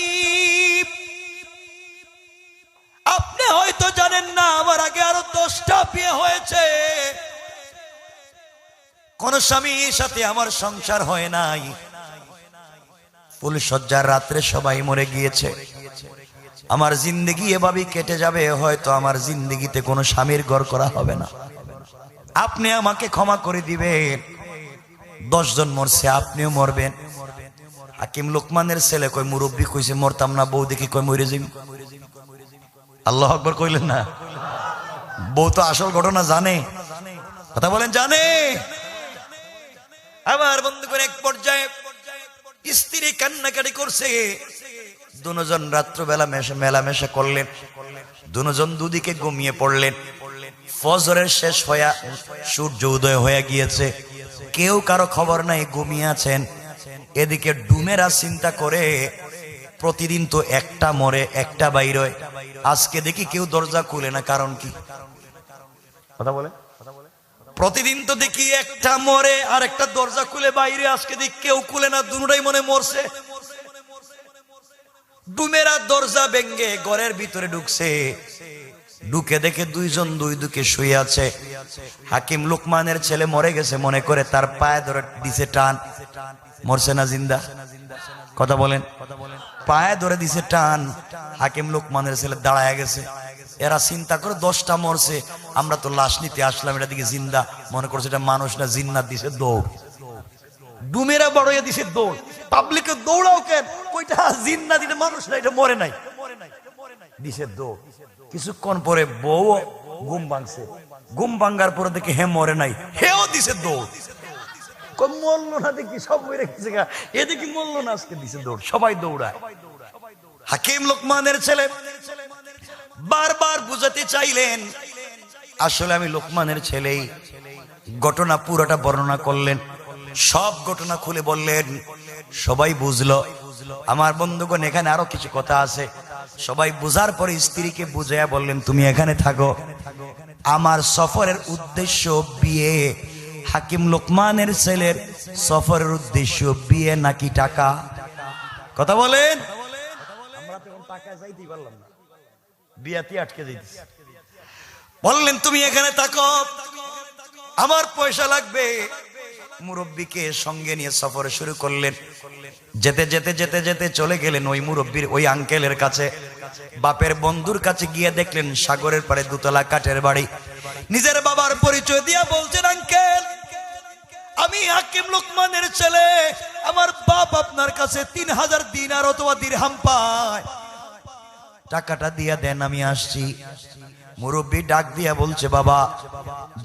আপনি হয়তো জানেন না আমার আগে আরো 10টা বিয়ে হয়েছে, কোন স্বামীর সাথে আমার সংসার হয় নাই, ফুল সজ্জার রাত্রে সবাই মরে গিয়েছে, আমার জিন্দগি এভাবেই কেটে যাবে, হয়তো আমার জিন্দগিতে কোনো স্বামীর ঘর করা হবে না, আপনি আমাকে ক্ষমা করে দিবেন। 10 জন মরছে, আপনিও মরবেন। হাকিম লোকমানের ছেলে কই মুরব্বী কইছে মরতাম না, বউ দেখি কই মরে যাবি। আল্লাহ আকবার কইলেন না? বউ তো আসল ঘটনা জানে, কথা বলেন জানে। আবার বন্ধু করে এক পর্যায়ে স্ত্রী কান্নাকাটি করছে, দুজন রাত্রবেলা মেলামেশা করলেন, দুজন দুদিকে ঘুমিয়ে পড়লেন। ফজরের শেষ হয়ে সূর্য উদয় হয়ে গিয়েছে, কেউ কারো খবর নাই, ঘুমিয়ে আছেন। এদিকে ডুমেরা চিন্তা করে প্রতিদিন তো একটা মরে একটা বাইর হয়, আজকে দেখি কেউ দরজা খুলে না, কারণ কি? কথা বলে, প্রতিদিন তো দেখি একটা মরে আর একটা দরজা খুলে বাইরে, আজকে দেখি কেউ খুলে না, দুটাই মনে মরছে। ডুমেরা দরজা ভেঙ্গে ঘরের ভিতরে ঢুকছে, ঢুকে দেখে 2 জন 2 দিকে শুয়ে আছে। হাকিম লোকমানের ছেলে মরে গেছে মনে করে তার পায়ে ধরে দিছে টান, মরছে না জিন্দা? কথা বলেন, পায়ে ধরে দিছে টান, হাকিম লোকমানের ছেলে দাঁড়ায় গেছে। এরা চিন্তা করে 10টা মরছে, আমরা তো লাশ নিতে আসলাম, এটা দিকে জিন্দা মনে করছে এটা মানুষ না জিন্নাত, দিছে দৌড়। ডুমেরা বড়ইয়া দিছে দৌড়, পাবলিকে দৌড়াও কেন, ওইটা জিন্নাত, এটা মানুষ না, এটা মরে নাই, দিছে দৌড়। কিছুক্ষণ পরে বউ ঘুম ভাঙছে, ঘুম ভাঙ্গার পরে দেখে হে মরে নাই, হেও দিছে দৌড়। মরলো না দেখি সব মরে গেছে, এদিকে মরলো না, আজকে দিছে দৌড়, সবাই দৌড়ায়। হাকিম লোকমানের ছেলে বারবার বুঝাতে চাইলেন, আসলে আমি লোকমানের ছেলেই। ঘটনা পুরোটা বর্ণনা করলেন, সব ঘটনা খুলে বললেন, সবাই বুঝলো। আমার বন্ধুগণ এখানে আরো কিছু কথা আছে। সবাই বুঝার পরে স্ত্রীকে বুঝাইয়া বললেন, তুমি এখানে থাকো, আমার সফরের উদ্দেশ্য বিয়ে। হাকিম লোকমানের ছেলের সফরের উদ্দেশ্য বিয়ে নাকি টাকা? কথা বলেন। আমরা তো টাকা যাইতেই পারলাম না, বিয়াতে আটকে যাইতেছি। বললেন তুমি এখানে থাকো, আমার পয়সা লাগবে। মুরব্বীকে সঙ্গে নিয়ে সফর শুরু করলেন। যেতে যেতে যেতে যেতে চলে গেলেন ওই মুরব্বীর ওই আঙ্কেলের কাছে, বাপের বন্ধুর কাছে গিয়ে দেখলেন সাগরের পাড়ে 2 তলা কাঠের বাড়ি। নিজের বাবার পরিচয় দিয়া বলছেন, আঙ্কেল আমি হাকিম লোকমানের ছেলে, আমার বাপ আপনার কাছে 3000 দিনার অথবা দিরহাম পায়, টাকাটা দিয়া দেন, আমি আসছি। মুরব্বী ডাক দিয়া বলছে, বাবা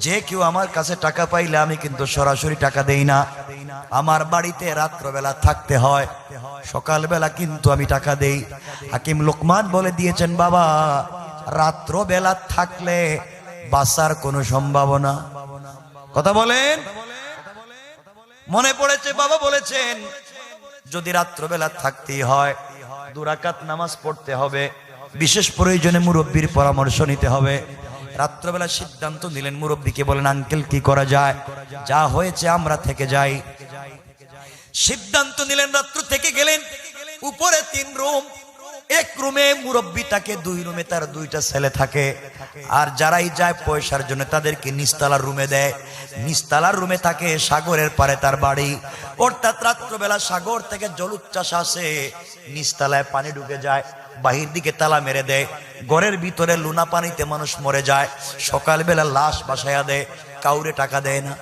যে কেউ আমার কাছে টাকা পাইলে আমি কিন্তু সরাসরি টাকা দেই না, আমার বাড়িতে রাত্রবেলা থাকতে হয়, সকালবেলা কিন্তু আমি টাকা দেই। হাকিম লোকমান বলে দিয়েছেন, বাবা রাত্রবেলা থাকলে বাঁচার কোনো সম্ভাবনা। কথা বলেন, মনে পড়েছে বাবা বলেছেন যদি রাত্রবেলা থাকতেই হয় 2 রাকাত নামাজ পড়তে হবে, বিশেষ প্রয়োজনে মুরব্বীর পরামর্শ নিতে হবে। রাত্রবেলা সিদ্ধান্ত নিলেন, মুরব্বীকে বলেন, আঙ্কেল কি করা যায়, যা হয়েছে আমরা থেকে যাই। সিদ্ধান্ত নিলেন, রাত্র থেকে গেলেন। উপরে 3 রুম, 1 রুমে মুরব্বী থাকে, 2 রুমে তার 2টা ছেলে থাকে, আর যারাই যায় পয়সার জন্য তাদেরকে নিচতলার রুমে দেয়। নিচতলার রুমে থাকে, সাগরের পারে তার বাড়ি, অর্থাৎ রাত্রবেলা সাগর থেকে জলোচ্ছ্বাস আসে, নিচতলায় পানি ঢুকে যায়, বাহির দিকে তালা মেরে দেয়, ঘরের ভিতরে লুনা পানিতে মানুষ মরে যায়, সকালবেলা লাশ বাসায়া দেয়, কাউরে টাকা দেয় না।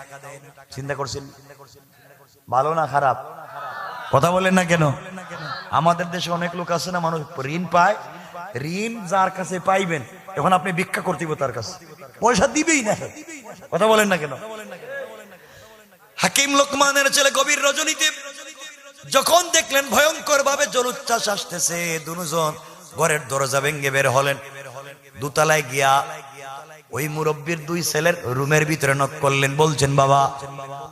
চিন্তা করছেন ভালো না খারাপ? কথা বলেন না কেন? আমাদের দেশে অনেক লোক আছে না, মানুষ ঋণ পায়, ঋণ যার কাছে পাইবেন এখন আপনি ভিক্ষা করতে হবে, তার কাছে পয়সা দিবেই না। কথা বলেন না কেন? হাকিম লোকমানের ছেলে গভীর রজনীতে যখন দেখলেন ভয়ঙ্কর ভাবে জলোচ্ছ্বাস আসতেছে, 2জন ঘরের দরজা ভেঙে বের হলেন। 2 তলায় গিয়া ওই মুরব্বীর দুই ছেলের রুমের ভিতরে নক করলেন, বলছেন বাবা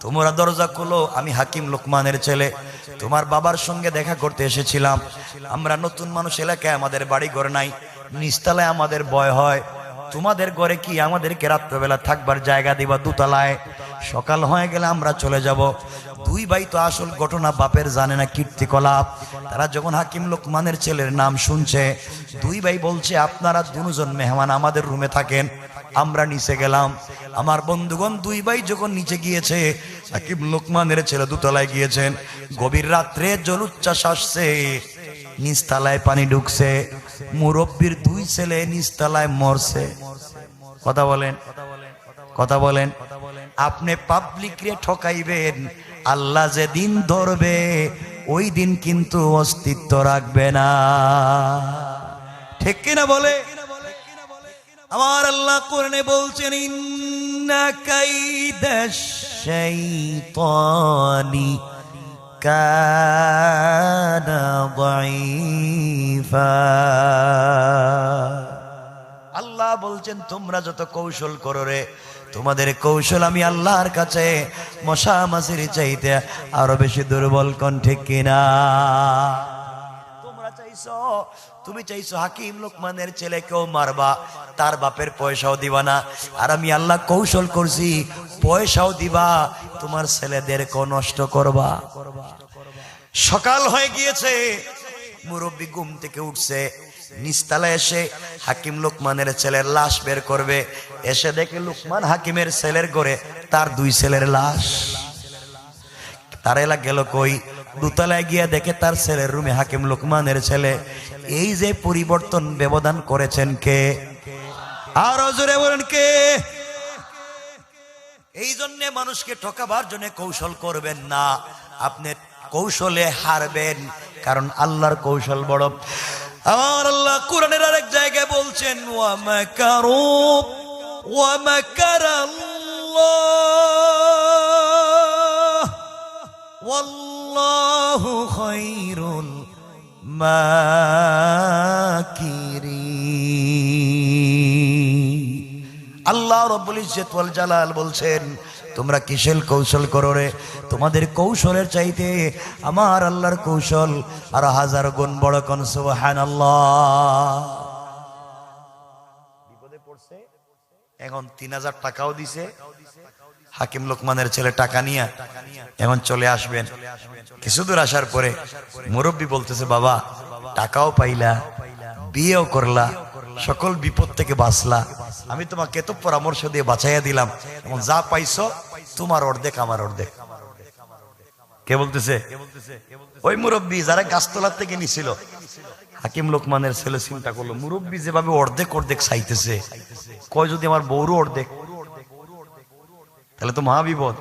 তোমরা দরজা খোলো, আমি হাকিম লোকমানের ছেলে, তোমার বাবার সঙ্গে দেখা করতে এসেছিলাম। আমরা নতুন মানুষ, এলাকায় আমাদের বাড়ি ঘর নাই, নিচতলায় আমাদের ভয় হয়, তোমাদের ঘরে কি আমাদেরকে রাত্রবেলা থাকবার জায়গা দিবা দোতলায়? সকাল হয়ে গেলে আমরা চলে যাব। দুই ভাই তো আসল ঘটনা বাপের জানে না কীর্তিকলাপ। তারা যখন হাকিম লোকমানের ছেলের নাম শুনছে, দুই ভাই বলছে আপনারা দুজন মেহমান আমাদের রুমে থাকেন। আমরা নিচে গেলাম। আমার বন্ধুগণ দুই ভাই যখন নিচে গিয়েছে, হাকিম লোকমানের ছেলে দোতলায় গিয়েছেন। গভীর রাত্রে জলোচ্ছ্বাস আসছে, নিচতলায় পানি ঢুকছে, মুরব্বীর দুই ছেলে নিচতলায় মরছে। কথা বলেন, কথা বলেন। আপনি পাবলিক রে ঠকাইবেন, আল্লাহ যে দিন ধরবে ওই দিন কিন্তু অস্তিত্ব রাখবে না। ঠিক কিনা বলে? আমার আল্লাহ কোরআনে বলছেন ইন্না কাইদাশ শাইতানি কানা দাঈফা। আল্লাহ বলছেন তোমরা যত কৌশল করো রে, তোমাদের কৌশল আমি আল্লাহর কাছে মশা মাছির চাইতে আরো বেশি দুর্বল। কোন ঠিক কিনা? তোমরা চাইছো, তুমি চাইছো হাকিম লোকমানের ছেলেকেও মারবা, তার বাপের পয়সাও দিবা না। আর আমি আল্লাহ কৌশল করছি, পয়সাও দিবা, তোমার ছেলেদেরকেও নষ্ট করবা। সকাল হয়ে গিয়েছে, মুরব্বী ঘুম থেকে উঠছে, নিচতলায় এসে হাকিম লোকমানের ছেলের লাশ বের করবে। এসে দেখে লোকমান হাকিমের ছেলের ঘরে তার দুই ছেলের লাশ। তার এলা গেল কই? দোতলায় গিয়ে দেখে তার ছেলের রুমে হাকিম লোকমানের ছেলে। এই যে পরিবর্তন ব্যবধান করেছেন কে? আরো জোরে বলেন কে? এই জন্য মানুষকে ঠকাবার জন্য কৌশল করবেন না, আপনি কৌশলে হারবেন, কারণ আল্লাহর কৌশল বড়। আমার আল্লাহ কোরআনের আরেক জায়গায় বলছেন ওয়া মাকারু ওয়া মাকারাল্লাহ ওয়াল্লাহু খায়রুল মাকিরিন। আল্লাহ রাব্বুল ইজ্জত ওয়াল জালাল বলছেন তোমরা কিসের কৌশল করো রে? তোমাদের কৌশলের চাইতে আমার আল্লাহর কৌশল আর হাজার গুণ বড়। কোন সুবহানাল্লাহ। বিপদে পড়ছে, এখন 3000 টাকাও দিছে। হাকিম লোকমানের ছেলে টাকা নিয়ে এখন চলে আসবেন। কিছু দূর আসার পরে মুরব্বী বলতেছে বাবা টাকাও পাইলা, বিয়েও করলা, সকল বিপদ থেকে বাঁচলা, আমি তোমাকে এত পরামর্শ দিয়ে বাঁচাইয়া দিলাম, এখন যা পাইছো তোমার অর্ধেক আমার অর্ধেক। কে বলতেছে? ওই মুরব্বী যারা গাছতলার থেকে নিছিল। হাকিম লোকমানের ছেলে চিন্তা করলো মুরব্বী যেভাবে অর্ধেক অর্ধেক চাইতেছে, কয় যদি আমার বউরও অর্ধেক, তাহলে তো মহা বিপদ।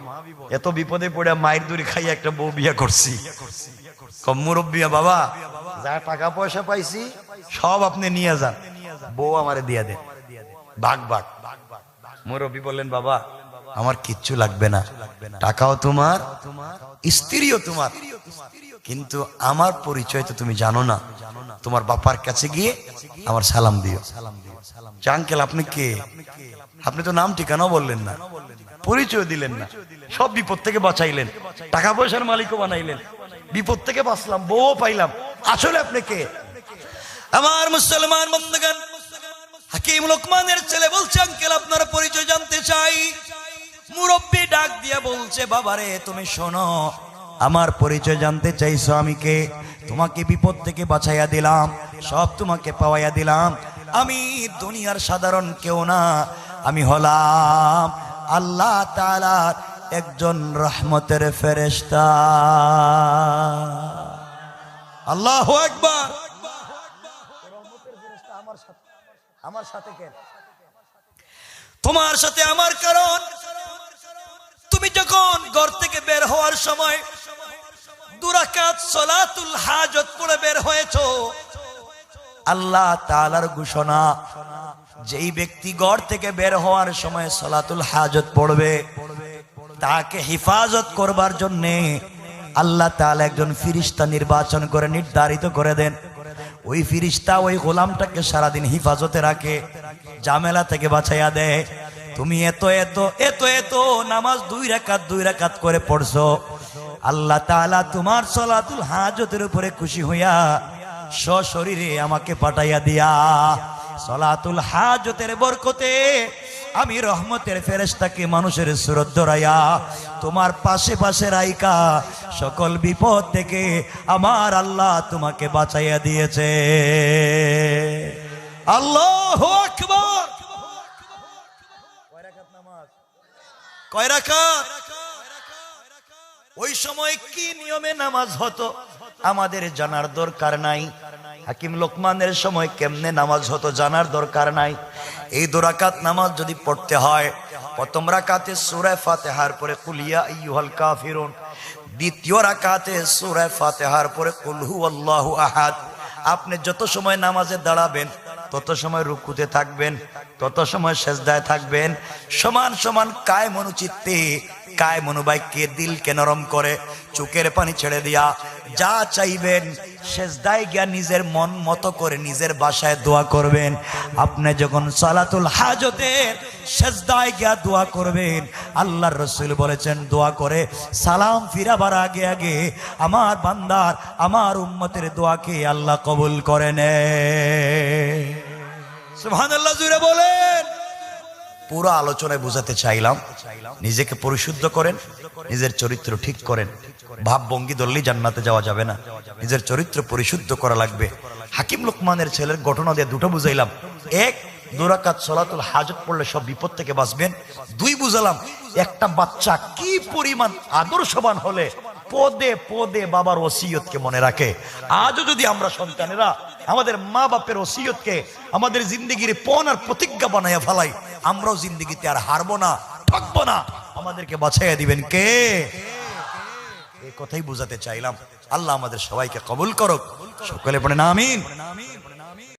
এত বিপদে পড়ে মায়ের দড়ি খাই একটা বউ বিয়া করছি। কম মুরব্বী বাবা যা টাকা পয়সা পাইছি সব আপনি নিয়ে যান, বউ আমারে দিয়ে দেন, ভাগ ভাগ। মুরব্বী বললেন বাবা আমার কিচ্ছু লাগবে না, টাকাও তোমার, স্ত্রীও তোমার, কিন্তু আমার পরিচয় তো তুমি জানো না, তোমার বাবার কাছে গিয়ে আমার সালাম দিও। আঙ্কেল আপনি কে? আপনি তো নাম ঠিকানাও বললেন না, পরিচয় দিলেন না, সব বিপদ থেকে বাঁচাইলেন, টাকা পয়সার মালিকও বানাইলেন, বিপদ থেকে বাঁচলাম, বউও পাইলাম, আসলে আপনি কে? আমার মুসলমান বন্ধুগণ, হাকিম লোকমানের ছেলে বলছে আঙ্কেল আপনার পরিচয় জানতে চাই। মুরব্বী ডাক দিয়া বলছে বাবারে তুমি শোনো, আমার পরিচয় জানতে চাইছো আমি কে? তোমাকে বিপদ থেকে বাঁচাইয়া দিলাম, সব তোমাকে পাওয়াইয়া দিলাম, আমি দুনিয়ার সাধারণ কেউ না, আমি হলাম আল্লাহ তাআলার একজন রহমতের ফেরেশতা। আল্লাহু আকবার। আমার সাথে কেন? তোমার সাথে আমার কারণ তুমি যখন ঘর থেকে বের হওয়ার সময় 2 রাকাত সালাতুল হাজত পড়ে বের হয়েছো, আল্লাহ তাআলার ঘোষণা যেই ব্যক্তি ঘর থেকে বের হওয়ার সময় সালাতুল হাজত পড়বে তাকে হেফাজত করবার জন্য আল্লাহ তাআলা একজন ফেরেশতা নির্বাচন করে নির্ধারিত করে দেন। ওই ফেরেশতা ওই গোলামটাকে সারাদিন হেফাজতে রাখে। ঝামেলা থেকে বাঁচাইয়া দে। তুমি এত এত এত এত নামাজ 2 রাকাত করে পড়ছো, আল্লাহ তাআলা তোমার সালাতুল হাজতের উপরে খুশি হইয়া সশরীরে আমাকে পাঠাইয়া দিয়া সালাতুল হাজতের বরকতে আমি রহমতের ফেরেশতাকে মানুষের সুরত ধরাইয়া তোমার পাশে পাশে রাইকা সকল বিপদ থেকে আমার আল্লাহ তোমাকে বাঁচাইয়া দিয়েছে। আল্লাহু আকবার। কয় রাকাত? ওই সময় কি নিয়মে নামাজ হতো আমাদের জানার দরকার নাই। হাকিম লোকমানের সময় কেমনে নামাজ হতো জানার দরকার নাই। এই 2 রাকাত নামাজ যদি পড়তে হয়, প্রথম রাকাতে সূরা ফাতিহার পরে কুল ইয়া আইয়ুহাল কাফিরুন, দ্বিতীয় রাকাতে সূরা ফাতিহার পরে কুল হুয়াল্লাহু আহাদ। আপনি যত সময় নামাজে দাঁড়াবেন তত সময় রুকুতে থাকবেন, তত সময় সেজদায় থাকবেন। সমান সমান কায় মনোচিত্তে কায় মনোবাক্যে দিলকে নরম করে চোখের পানি ছেড়ে দিয়া যা চাইবেন সেজদায় গিয়া নিজের মন মতো করে নিজের ভাষায় দোয়া করবেন। আপনি যখন সালাতুল হাজতের সেজদায় গিয়া দোয়া করবেন, আল্লাহর রাসূল বলেছেন দোয়া করে সালাম ফিরাবার আগে আগে আমার বান্দার আমার উম্মতের দোয়াকে আল্লাহ কবুল করে নেয়। সুবহানাল্লাহ জুড়ে বলেন। পুরো আলোচনায় বোঝাতে চাইলাম, নিজেকে পরিশুদ্ধ করেন, নিজের চরিত্র ঠিক করেন। ভাব ভঙ্গি ধরলেই জান্নাতে যাওয়া যাবে না, নিজের চরিত্র পরিশুদ্ধ করা লাগবে। হাকিম লোকমানের ছেলের ঘটনা দিয়ে 2টা বুঝাইলাম। 1, 2 রাকাত সালাতুল হাজত পড়লে সব বিপদ থেকে বাঁচবেন। 2 বুঝালাম একটা বাচ্চা কি পরিমাণ আদর্শবান হলে পদে পদে বাবার ওসিয়তকে মনে রাখে। আজও যদি আমরা সন্তানেরা আমাদের মা বাপের ওসিয়তকে আমাদের জিন্দগির পণ আর প্রতিজ্ঞা বানাইয়া ফেলাই, আমরাও জিন্দগিতে আর হারবো না, ঠকবো না। আমাদেরকে বাঁচাইয়া দিবেন কে? এই কথাই বুঝাতে চাইলাম। আল্লাহ আমাদের সবাইকে কবুল করুক। সকলে পড়েন আমিন।